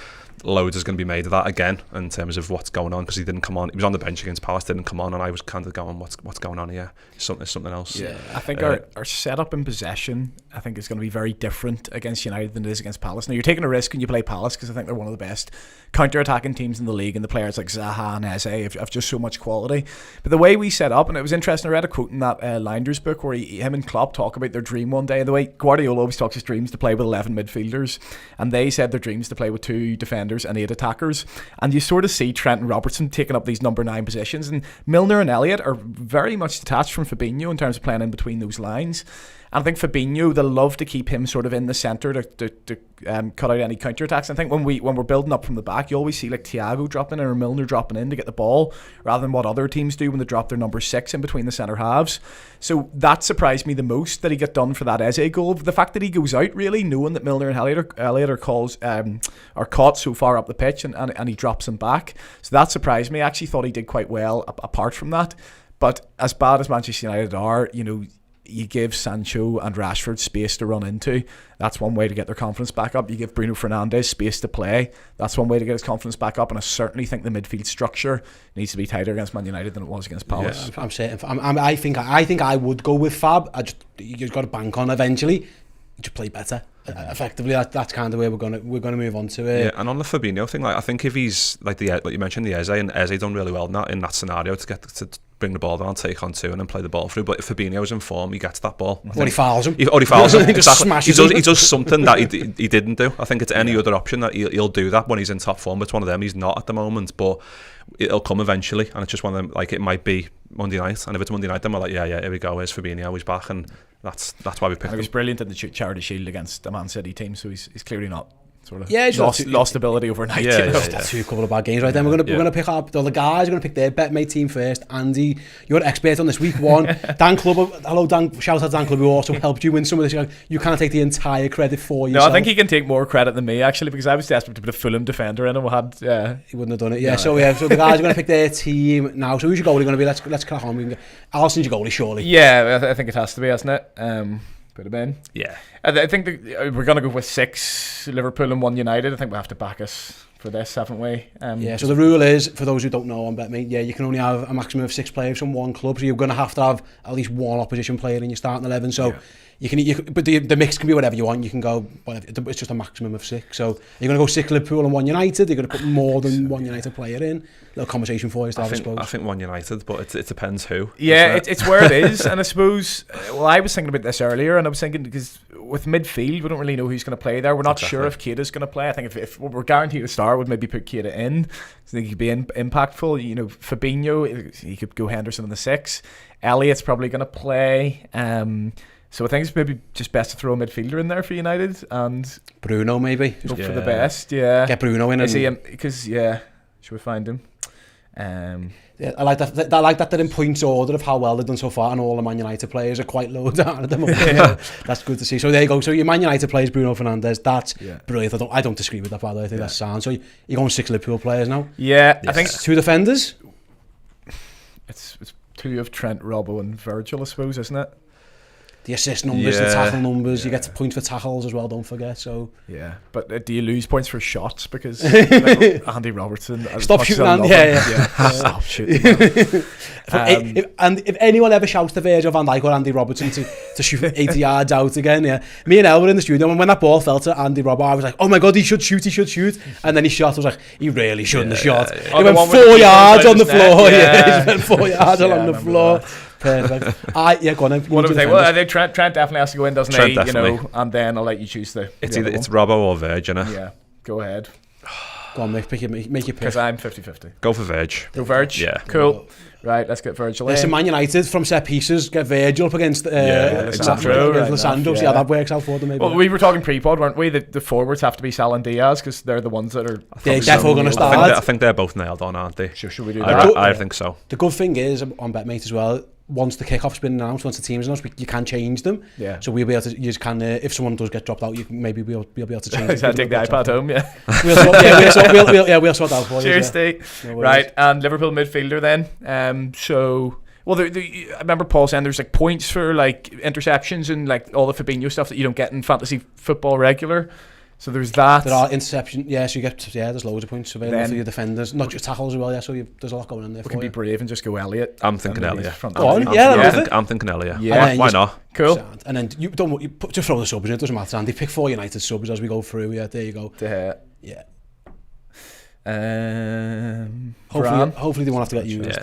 loads is going to be made of that again in terms of what's going on, because he didn't come on. He was on the bench against Palace, didn't come on, and I was kind of going, what's going on here? Something else. Yeah, I think our setup in possession, I think, is going to be very different against United than it is against Palace. Now, you're taking a risk when you play Palace, because I think they're one of the best counter-attacking teams in the league, and the players like Zaha and Eze have just so much quality. But the way we set up, and it was interesting, I read a quote in that Linders book where him and Klopp talk about their dream one day. The way Guardiola always talks his dreams to play with 11 midfielders, and they said their dreams to play with 2 defenders and 8 attackers. And you sort of see Trent and Robertson taking up these number 9 positions, and Milner and Elliott are very much detached from Fabinho in terms of playing in between those lines. And I think Fabinho, they love to keep him sort of in the centre to cut out any counter-attacks. I think when we're building up from the back, you always see like Thiago dropping in or Milner dropping in to get the ball, rather than what other teams do when they drop their number 6 in between the centre halves. So that surprised me the most, that he got done for that Eze goal. The fact that he goes out, really, knowing that Milner and Elliott are caught so far up the pitch, and he drops them back. So that surprised me. I actually thought he did quite well apart from that. But as bad as Manchester United are, you give Sancho and Rashford space to run into. That's one way to get their confidence back up. You give Bruno Fernandes space to play. That's one way to get his confidence back up. And I certainly think the midfield structure needs to be tighter against Man United than it was against Palace. Yeah, I'm saying, I think I would go with Fab. You've got to bank on eventually to play better. Effectively, that's kind of where we're gonna move on to it. Yeah, and on the Fabinho thing, like I think if he's like you mentioned the Eze, and Eze done really well in that scenario to bring the ball down, take on 2, and then play the ball through. But if Fabinho's in form, he gets that ball. Or he fouls him. He fouls him. Exactly. He does something that he didn't do. I think it's any other option that he'll do that when he's in top form. It's one of them. He's not at the moment, but it'll come eventually. And it's just one of them. Like it might be Monday night, and if it's Monday night, then we're like, yeah, here we go. Here's Fabinho. He's back, and that's why we picked him. He was brilliant in the Charity Shield against the Man City team, so he's clearly not sort of lost ability overnight. That's a couple of bad games, right? Then we're gonna pick up the guys are gonna pick their betmate team first. Andy, you're an expert on this week one. Dan Clubber, hello Dan, shout out to Dan Clubber, who also helped you win some of this. You can't take the entire credit for yourself. No, I think he can take more credit than me actually, because I was desperate to put a Fulham defender in, and we had he wouldn't have done it. So the guys are gonna pick their team now. So who's your goalie gonna be? Let's crack on. Alisson's your goalie, surely. Yeah, I think it has to be, hasn't it? Put him in. Yeah. I think we're going to go with 6 Liverpool and 1 United. I think we have to back us for this, haven't we? So the rule is, for those who don't know on BetMate, you can only have a maximum of 6 players from one club, so you're going to have at least one opposition player in your starting 11. So you can, but the mix can be whatever you want. You can go whatever. It's just a maximum of 6. So you're going to go 6 Liverpool and 1 United. You're going to put more than 1 United player in. Little conversation for you to have, I suppose. I think 1 United, but it depends who. Yeah, it's where it is, and I suppose. Well, I was thinking about this earlier, and I was thinking because with midfield, we don't really know who's going to play there. We're not sure if Keita's going to play. I think if we're guaranteed a start, we'd maybe put Keita in. So I think he could be impactful. Fabinho, he could go Henderson in the 6. Elliott's probably going to play. So I think it's maybe just best to throw a midfielder in there for United and Bruno maybe. Hope for the best. Yeah, get Bruno in. Is he? Because should we find him? I like that. I like that they're in points order of how well they've done so far, and all the Man United players are quite low down at the moment. That's good to see. So there you go. So your Man United players, Bruno Fernandes. That's brilliant. I don't disagree with that, by the way. I think that's sound. So you're going 6 Liverpool players now. Yeah, I think 2 defenders. It's 2 of Trent, Robbo, and Virgil, I suppose, isn't it? The assist numbers, the tackle numbers, you get to points for tackles as well, don't forget. So but do you lose points for shots because Andy Robertson? Stop shooting, Andy. Stop shooting. If anyone ever shouts to Virgil van Dijk or Andy Robertson to shoot 80 yards out again, me and Elle were in the studio, and when that ball fell to Andy Robertson, I was like, oh my god, he should shoot. And then he shot. I was like, he really shouldn't have shot. He went 4 yards on the floor. He went 4 yards along the floor. Perfect. Go on then. What do we think? Well, I think Trent definitely has to go in, doesn't he? Definitely. And then I'll let you choose it's Robbo or Verge, Yeah, go ahead. Go on, make your pick. Because I'm 50-50. Go for Verge. Go Verge? Yeah. Cool. Right, let's get Virgil in. Listen, Man United from set pieces get Virgil up against Lisandro. See how that works out for them. Maybe. Well, we were talking pre-pod, weren't we? The forwards have to be Sal and Diaz because they're the ones that are. They're definitely going to start. I think they're both nailed on, aren't they? Should we do that? I think so. The good thing is on BetMate as well. Once the kickoff's been announced, once the team's announced, you can change them. Yeah. So we'll be able to. You just can. If someone does get dropped out, you can maybe we'll be able to change. I'll take the iPad home. Yeah. We'll sort that out for you. Cheers, Steve. Right, and Liverpool midfielder then. I remember Paul saying there's like points for like interceptions and like all the Fabinho stuff that you don't get in fantasy football regular. So there's that. There are interceptions, so you get, there's loads of points available for your defenders, not just tackles as well, so there's a lot going on there. We can be brave and just go Elliott. I'm thinking Elliott. I'm thinking Elliott. Yeah. Why not? Cool. And then just throw the subs in, it doesn't matter, Andy. Pick 4 United subs as we go through, there you go. Yeah. Hopefully they won't have to get used.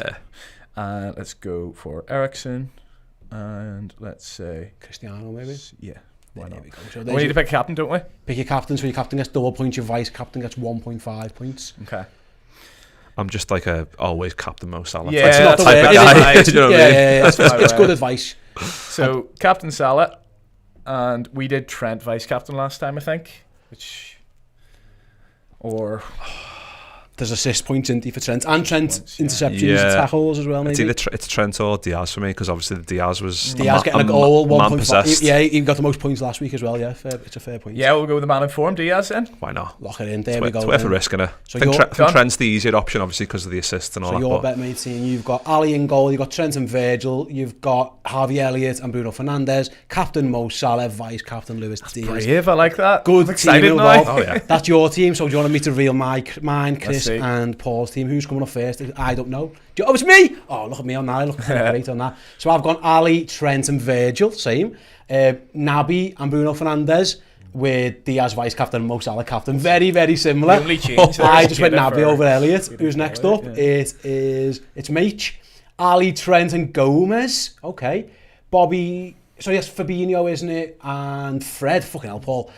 Yeah. Let's go for Eriksen, and let's say Cristiano maybe. Yeah. Why not? So we need to pick a captain, don't we? Pick your captain, so your captain gets double points, your vice captain gets 1.5 points. Okay. I'm just like always captain Mo Salah. Yeah, that's not the way. You know what I mean? It's good advice. So Captain Salah, and we did Trent vice captain last time, I think. There's assist points in for Trent, and Trent interceptions, tackles as well. Maybe it's Trent or Diaz for me, because obviously the Diaz getting a goal, 1.5. Yeah, he got the most points last week as well. Yeah, it's a fair point. Yeah, we'll go with the man in form, Diaz then. Why not? Lock it in. There we go. It's worth a risk, innit? So I think Trent's the easier option, obviously, because of the assists and all that. So your bet mate team, you've got Ali in goal, you've got Trent and Virgil, you've got Harvey Elliott and Bruno Fernandes, captain Mo Salah, vice captain Luis Diaz. Brave, I like that. Good, excited now. Oh yeah, that's your team. So do you want me to reveal mine, Chris and Paul's team? Who's coming up first? I don't know. Oh, it's me! Oh, look at me on that. I look great on that. So I've gone Ali, Trent and Virgil, same. Naby and Bruno Fernandes with Diaz vice captain and Mo Salah captain. Very, very similar. I just went Naby over Elliott. Who's next up? Yeah. It's Mitch, Ali, Trent and Gomez. Okay. Bobby, so yes, Fabinho, isn't it? And Fred. Fucking hell, Paul.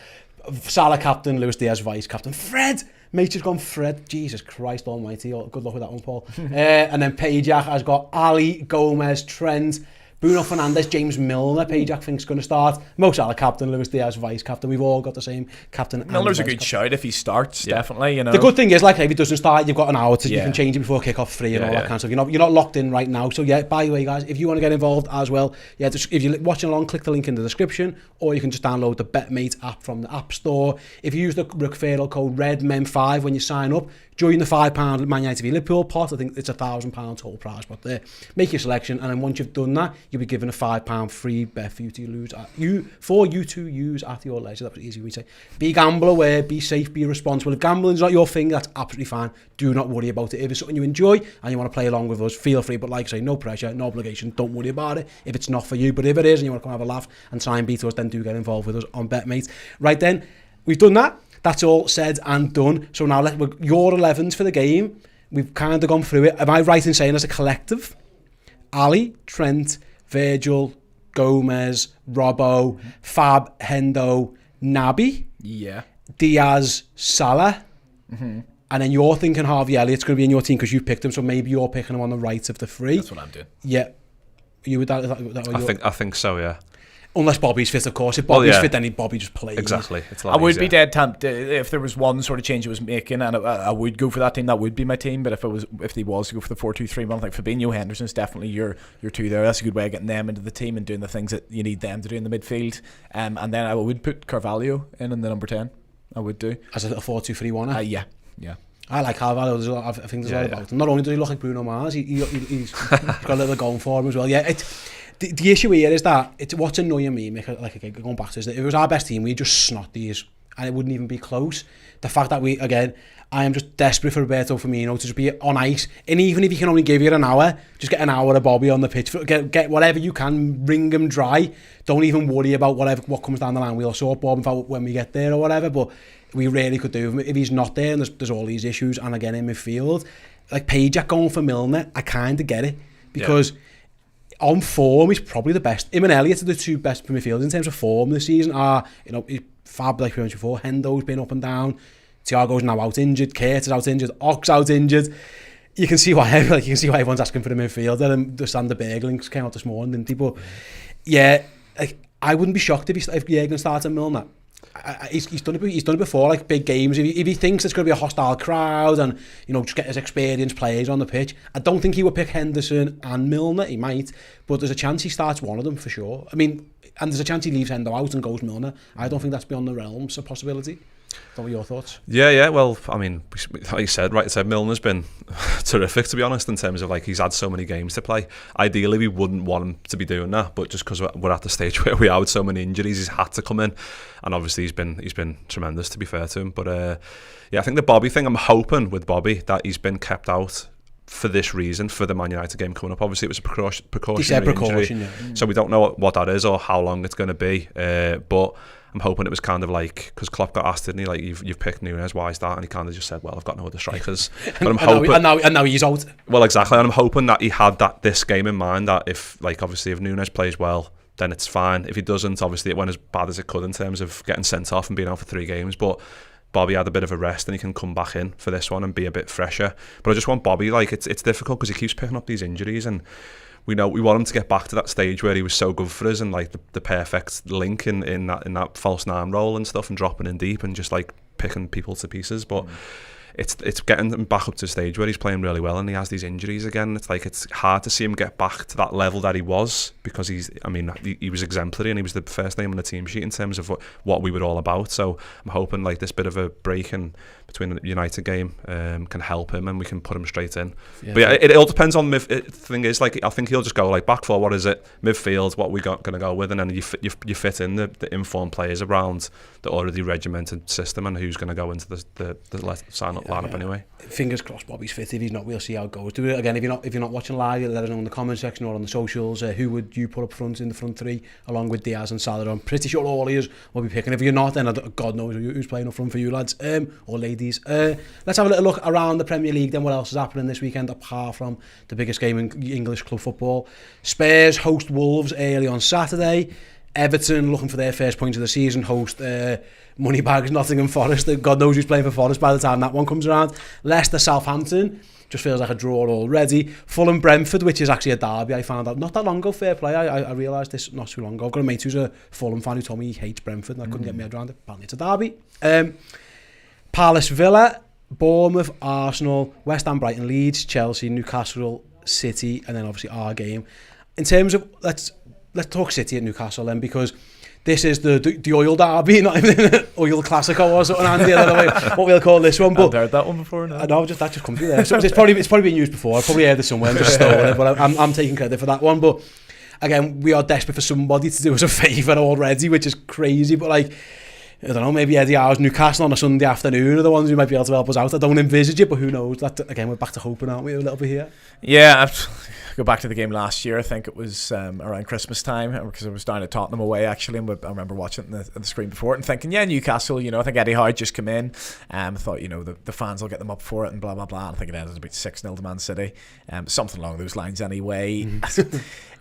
Salah captain, Luis Diaz vice captain. Fred! Mate has gone Fred. Jesus Christ almighty. Good luck with that one, Paul. And then Pajak has got Ali, Gomez, Trent, Bruno Fernandes, James Milner. Pajak thinks going to start. Mo Salah captain, Luis Diaz vice captain. We've all got the same captain. Milner's a good shout if he starts, definitely. You know. The good thing is, like, if he doesn't start, you've got an hour to you can change it before kick-off 3 and all that kind of stuff. You're not locked in right now. So yeah, by the way, guys, if you want to get involved as well, if you're watching along, click the link in the description, or you can just download the BetMate app from the App Store. If you use the referral code REDMEN5 when you sign up, join the £5 Man United v Liverpool pot. I think it's £1,000 total prize, but there, make your selection, and then once you've done that, you'll be given a £5 free bet for you to use at your leisure. That was easy we say. Be gamble aware, be safe, be responsible. If gambling's not your thing, that's absolutely fine. Do not worry about it. If it's something you enjoy and you want to play along with us, feel free. But like I say, no pressure, no obligation. Don't worry about it if it's not for you. But if it is and you want to come have a laugh and try and beat us, then do get involved with us on BetMate. Right then, we've done that. That's all said and done. So now your 11s for the game. We've kind of gone through it. Am I right in saying as a collective? Ali, Trent, Virgil, Gomez, Robbo, Fab, Hendo, Naby, Diaz, Salah, and then you're thinking Harvey Elliott's going to be in your team because you picked him, so maybe you're picking him on the right of the three. That's what I'm doing. Yeah. You would I think so, yeah. Unless Bobby's fit, of course. If Bobby's fit, then Bobby just plays. Exactly. I would be dead tempted if there was one sort of change it was making, and I would go for that team. That would be my team. But if he was to go for the 4-2-3-1, like Fabinho, Henderson's definitely your two there. That's a good way of getting them into the team and doing the things that you need them to do in the midfield. And then I would put Carvalho in the number 10. I would do as a 4-2-3-1. Yeah. I like Carvalho. I think there's a lot about him. Not only does he look like Bruno Mars, he's got a little going for him as well. Yeah, the issue here is that what's annoying me, Mick, like again, going back to, is that if it was our best team, we'd just snot these and it wouldn't even be close. The fact that I am just desperate for Roberto Firmino to just be on ice, and even if he can only give you an hour, just get an hour of Bobby on the pitch. Get whatever you can, wring him dry. Don't even worry about what comes down the line. We'll sort Bob out when we get there or whatever, but we really could do if he's not there and there's all these issues. And again, in midfield, like Pajak going for Milner, I kind of get it, because on form, he's probably the best. Him and Elliott are the two best midfielders in terms of form this season. Fab, like we mentioned before. Hendo's been up and down. Thiago's now out injured. Kurt is out injured. Ox out injured. You can see why everyone's asking for the midfielder. And the Sander Berglinks came out this morning, didn't he? But yeah, I wouldn't be shocked if Jurgen started Milner. He's done it before, like big games. If he thinks it's going to be a hostile crowd and just get his experienced players on the pitch, I don't think he would pick Henderson and Milner. He might, but there's a chance he starts one of them for sure. I mean, and there's a chance he leaves Hendo out and goes Milner. I don't think that's beyond the realms of possibility. What were your thoughts? Yeah. Well, I mean, like you said, Milner's been terrific, to be honest, in terms of he's had so many games to play. Ideally, we wouldn't want him to be doing that, but just because we're at the stage where we are with so many injuries, he's had to come in, and obviously he's been tremendous, to be fair to him. But I think the Bobby thing, I'm hoping with Bobby that he's been kept out for this reason, for the Man United game coming up. Obviously, it was a precautionary injury, so we don't know what that is or how long it's going to be. But I'm hoping it was kind of because Klopp got asked, didn't he? You've picked Nunes, why is that? And he kind of just said, well, I've got no other strikers. But I'm hoping, and now he's out. Well, exactly. And I'm hoping that he had this game in mind, that if Nunes plays well, then it's fine. If he doesn't, obviously it went as bad as it could in terms of getting sent off and being out for 3 games. But Bobby had a bit of a rest and he can come back in for this one and be a bit fresher. But I just want Bobby, it's difficult because he keeps picking up these injuries, and we want him to get back to that stage where he was so good for us and like the perfect link in that false nine role and stuff, and dropping in deep and just like picking people to pieces. But it's getting him back up to a stage where he's playing really well and he has these injuries again. It's like it's hard to see him get back to that level that he was, because he was exemplary and he was the first name on the team sheet in terms of what we were all about. So I'm hoping like this bit of a break in between the United game can help him and we can put him straight in. But yeah, it all depends on the thing is, like, I think he'll just go like back four, what is it, midfield, what we got going to go with, and then you fit in the informed players around the already regimented system and who's going to go into the sign up lineup anyway. Fingers crossed Bobby's fit. If he's not, we'll see how it goes. Do it again. If you're not watching live, let us know in the comment section or on the socials. Who would you put up front in the front three along with Diaz and Salah? I'm pretty sure all of you will be picking. If you're not, then God knows who's playing up front for you lads or ladies. Let's have a little look around the Premier League then. What else is happening this weekend apart from the biggest game in English club football? Spurs host Wolves early on Saturday. Everton, looking for their first point of the season, host Moneybags Nottingham Forest. God knows who's playing for Forest by the time that one comes around. Leicester Southampton, just feels like a draw already. Fulham Brentford, which is actually a derby, I found out not that long ago. Fair play, I realised this not too long ago. I've got a mate who's a Fulham fan who told me he hates Brentford and I couldn't get my head around it. Apparently it's a derby. Palace Villa, Bournemouth Arsenal, West Ham Brighton Leeds, Chelsea Newcastle City, and then obviously our game. In terms of let's talk City at Newcastle then, because this is the oil derby, not even oil classico or something, Andy. I don't know what we'll call this one. But I've heard that one before. No, that just comes through there. So it's probably been used before. I've probably heard it somewhere and just stolen it. But I'm taking credit for that one. But again, we are desperate for somebody to do us a favour already, which is crazy. But like, I don't know, maybe Eddie Howe's Newcastle on a Sunday afternoon are the ones who might be able to help us out. I don't envisage it, but who knows? That again, we're back to hoping, aren't we, a little bit here? Yeah, go back to the game last year. I think it was around Christmas time, because I was down at Tottenham away actually, and I remember watching it on the screen before it and thinking, yeah, Newcastle, I think Eddie Howe had just come in. I thought, the fans will get them up for it and blah blah blah. I think it ended about 6-0 to Man City, something along those lines anyway.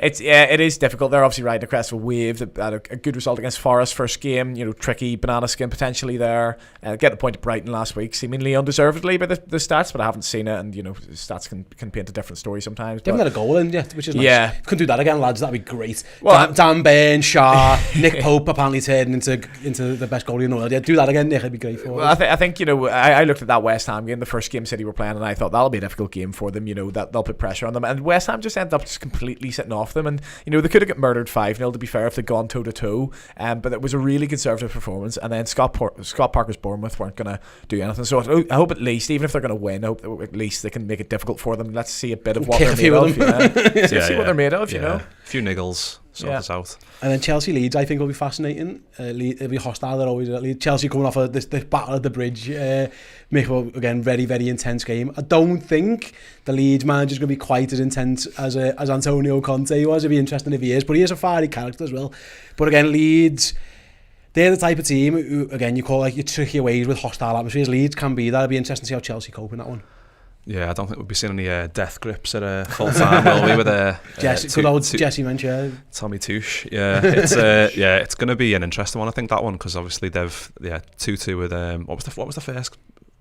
It is difficult. They're obviously riding a crest of a wave. They had a good result against Forest first game. Tricky banana skin potentially there. Get the point at Brighton last week, seemingly undeservedly by the stats, but I haven't seen it, and stats can paint a different story sometimes. They haven't had a goal in yet, which is nice. Yeah, if we can do that again, lads, that'd be great. Well, Dan Burn, Shaw, Nick Pope apparently turned into the best goalie in the world. Yeah, do that again, Nick. It'd be great for us. I think I looked at that West Ham game, the first game City were playing, and I thought that'll be a difficult game for them. That they'll put pressure on them, and West Ham just ended up just completely sitting off them, and they could have got murdered 5-0 to be fair if they'd gone toe to toe. But it was a really conservative performance, and then Scott Parker's Bournemouth weren't going to do anything. So I hope at least, even if they're going to win, I hope that at least they can make it difficult for them. Let's see a bit of what they're made of. See what they're made of. A few niggles. Sort us out. And then Chelsea Leeds, I think, will be fascinating. It'll be hostile. They're always at Leeds. Chelsea coming off of this battle at the bridge. Mick, again, very, very intense game. I don't think the Leeds manager's going to be quite as intense as Antonio Conte was. It'd be interesting if he is, but he is a fiery character as well. But again, Leeds, they're the type of team who, again, you call like your tricky ways with hostile atmospheres. Leeds can be that. It'd be interesting to see how Chelsea cope in that one. Yeah, I don't think we'll be seeing any death grips at full time, will we? With good old Jesse Mencher, Tommy Touche. Yeah, it's going to be an interesting one. I think that one, because obviously they've 2-2 with what was the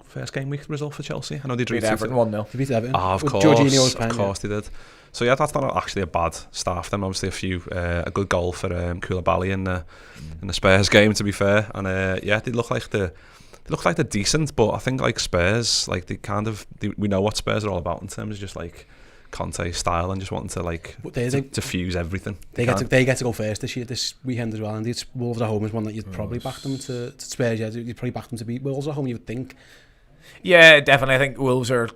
first game week result for Chelsea? I know they drew Everton 1-0. They beat Everton. Of course they did. So yeah, that's not actually a bad start for them. Obviously a good goal for Koulibaly in the Spurs game, to be fair, and they look like they're decent, but I think like Spurs, like we know what Spurs are all about in terms of just like Conte style and just wanting to like to fuse everything. They get to go first this weekend as well, and it's Wolves at home is one that you'd probably back them to Spurs. Yeah, you'd probably back them to beat Wolves at home, you would think. Yeah, definitely. I think Wolves are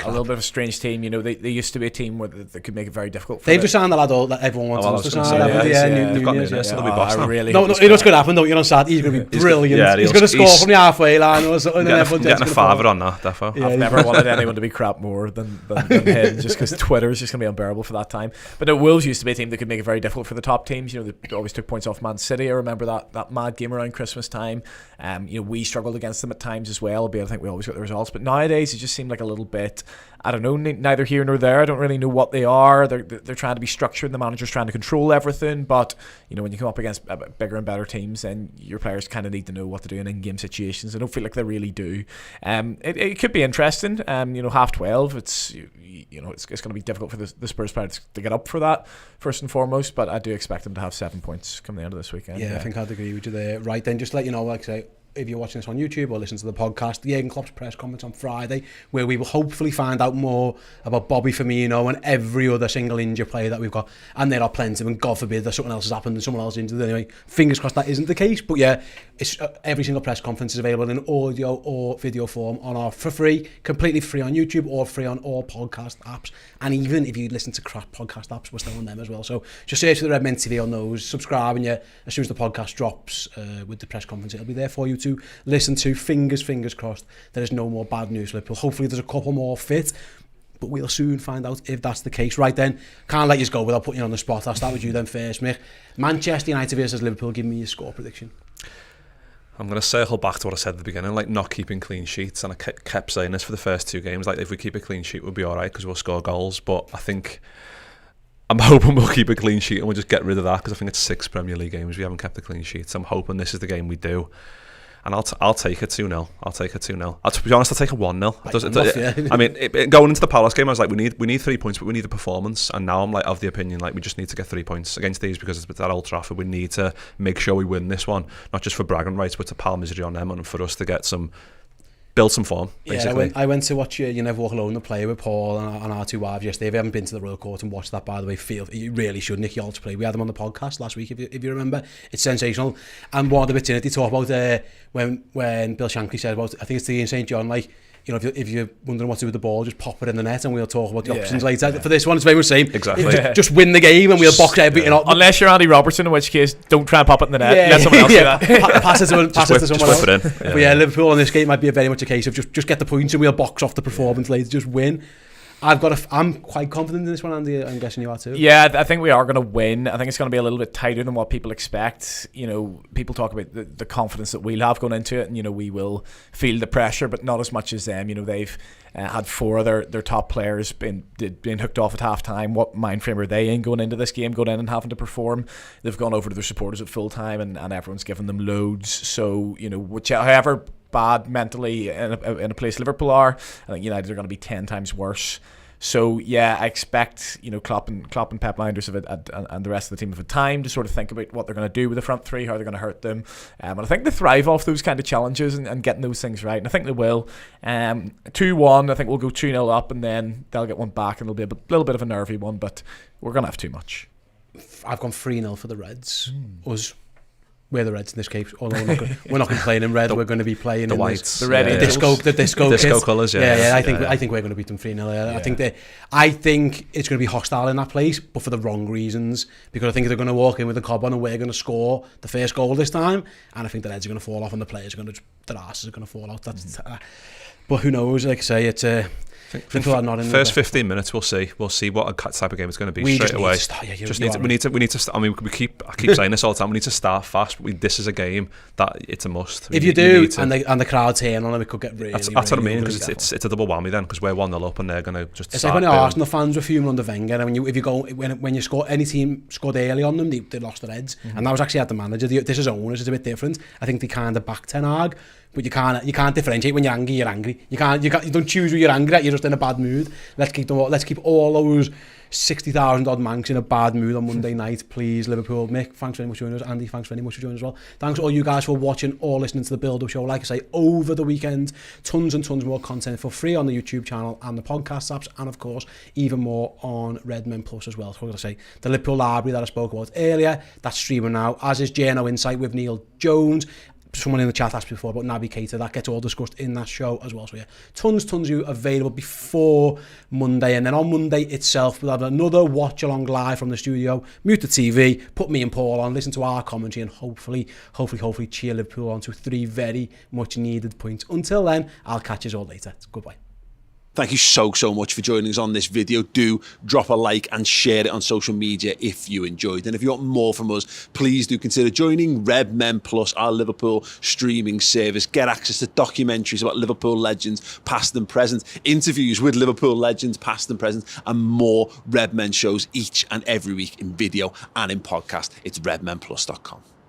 a little bit of a strange team. They used to be a team where they could make it very difficult. They've just signed the lad that everyone wants to sign. Really. No, you know what's going to happen, don't you? On Saturday, he's going to be brilliant. He's going to score from the halfway line or something. Getting a father on that, defo. I've never wanted anyone to be crap more than him, just because Twitter is just going to be unbearable for that time. But the Wolves used to be a team that could make it very difficult for the top teams. They always took points off Man City. I remember that mad game around Christmas time. We struggled against them at times as well, albeit I think we always got the results. But nowadays, it just seemed like a little bit bit, I don't know, neither here nor there. I don't really know what they are. They're trying to be structured. The manager's trying to control everything. But, when you come up against bigger and better teams, then your players kind of need to know what to do in in-game situations. I don't feel like they really do. It could be interesting. 12:30. It's it's going to be difficult for the Spurs players to get up for that, first and foremost. But I do expect them to have 7 points come the end of this weekend. Yeah, I think I'd agree with you there. Right then, just to let you know, like I say, if you're watching this on YouTube or listen to the podcast, the Jurgen Klopp's press conference on Friday, where we will hopefully find out more about Bobby Firmino and every other single injured player that we've got. And there are plenty, and God forbid that something else has happened and someone else injured. Anyway, fingers crossed that isn't the case. But yeah, it's every single press conference is available in audio or video form for free, completely free on YouTube or free on all podcast apps. And even if you listen to crap podcast apps, we're still on them as well. So just search for the Redmen TV on those, subscribe, and yeah, as soon as the podcast drops with the press conference, it'll be there for you to listen to. Fingers crossed there is no more bad news for Liverpool. Hopefully there's a couple more fit, but we'll soon find out if that's the case. Right then, can't let you go without putting you on the spot. I'll start with you then first, Mick. Manchester United versus Liverpool, give me your score prediction. I'm going to circle back to what I said at the beginning, like not keeping clean sheets, and I kept saying this for the first 2 games, like if we keep a clean sheet we'll be alright because we'll score goals, but I'm hoping we'll keep a clean sheet and we'll just get rid of that, because I think it's 6 Premier League games we haven't kept a clean sheet, so I'm hoping this is the game we do. And I'll take a 2-0. I'll take a 2-0. To be honest, I'll take a 1-0. I mean, going into the Palace game, I was like, we need 3 points, but we need a performance. And now I'm like of the opinion, like we just need to get 3 points against these, because it's at Old Trafford. We need to make sure we win this one, not just for bragging rights, but to pal misery on them and for us to get build some form, basically. Yeah, I went to watch You Never Walk Alone, the play with Paul and our 2 wives yesterday. If you haven't been to the Royal Court and watched that, by the way, you really should. Nicky Holt's play, we had him on the podcast last week, if you remember. It's sensational. And one of the bits in it, they talk about when Bill Shankly said about, I think it's the in St John, like, if you're wondering what to do with the ball, just pop it in the net and we'll talk about the options later. For this one, it's very much the same. Exactly. Just win the game and we'll box everything up. Unless you're Andy Robertson, in which case, don't try and pop it in the net. Let someone else do that. Pass it to someone else. Whip it in. Yeah. But yeah, Liverpool in this game might be very much a case of just get the points and we'll box off the performance later. Just win. I'm quite confident in this one, Andy. I'm guessing you are too. Yeah, I think we are going to win. I think it's going to be a little bit tighter than what people expect. People talk about the confidence that we'll have going into it, and we will feel the pressure, but not as much as them. They've had 4 of their top players being hooked off at half time. What mind frame are they in going into this game, going in and having to perform? They've gone over to their supporters at full time, and everyone's given them loads. So however bad mentally in a place Liverpool are, I think United are going to be 10 times worse. So yeah, I expect Klopp and Pep Linders and the rest of the team have had time to sort of think about what they're going to do with the front 3, how they're going to hurt them, and I think they thrive off those kind of challenges and getting those things right, and I think they will. 2-1, I think we'll go 2-0 up, and then they'll get one back, and it'll be a little bit of a nervy one, but we're going to have too much. I've gone 3-0 for the Reds. We're the Reds in this case. Although we're not going to play in red. We're going to be playing the in whites, the red, the disco colours. I think we're going to beat them 3-0. I think it's going to be hostile in that place, but for the wrong reasons. Because I think they're going to walk in with a cob on, and we're going to score the first goal this time. And I think the Reds are going to fall off, and the players are going to, their asses are going to fall out. But who knows? Like I say, it's first 15 minutes we'll see what type of game it's going to be straight away. We need to I mean, I keep saying this all the time, we need to start fast, but this is a game that it's a must. If you do, and the crowd's here on them, it could get really that's what I mean, because it's a double whammy then, because we're 1-0 up and they're going to just, it's like when the Arsenal fans were fuming under Wenger, and when you score, any team scored early on them, they lost their heads. And that was actually at the manager. This is owners, it's a bit different. I think they kind of back Ten Hag, but you can't differentiate. When you're angry, you're angry. You don't choose who you're angry at. You're just in a bad mood. Let's keep all those 60,000 odd Mancs in a bad mood on Monday night, please. Liverpool. Mick, thanks very much for joining us. Andy, thanks very much for joining us as well. Thanks to all you guys for watching or listening to the build-up show. Like I say, over the weekend, tons and tons more content for free on the YouTube channel and the podcast apps, and of course even more on Redmen Plus as well. So I'm going to say the Liverpool library that I spoke about earlier, that's streaming now, as is Journo Insight with Neil Jones. Someone in the chat asked before about Naby Keita. That gets all discussed in that show as well. So yeah, tons of you available before Monday, and then on Monday itself we'll have another watch along live from the studio. Mute the TV, put me and Paul on, listen to our commentary, and hopefully cheer Liverpool on to 3 very much needed points. Until then, I'll catch you all later. Goodbye. Thank you so much for joining us on this video. Do drop a like and share it on social media if you enjoyed. And if you want more from us, please do consider joining Redmen Plus, our Liverpool streaming service. Get access to documentaries about Liverpool legends, past and present, interviews with Liverpool legends, past and present, and more Redmen shows each and every week in video and in podcast. It's redmenplus.com.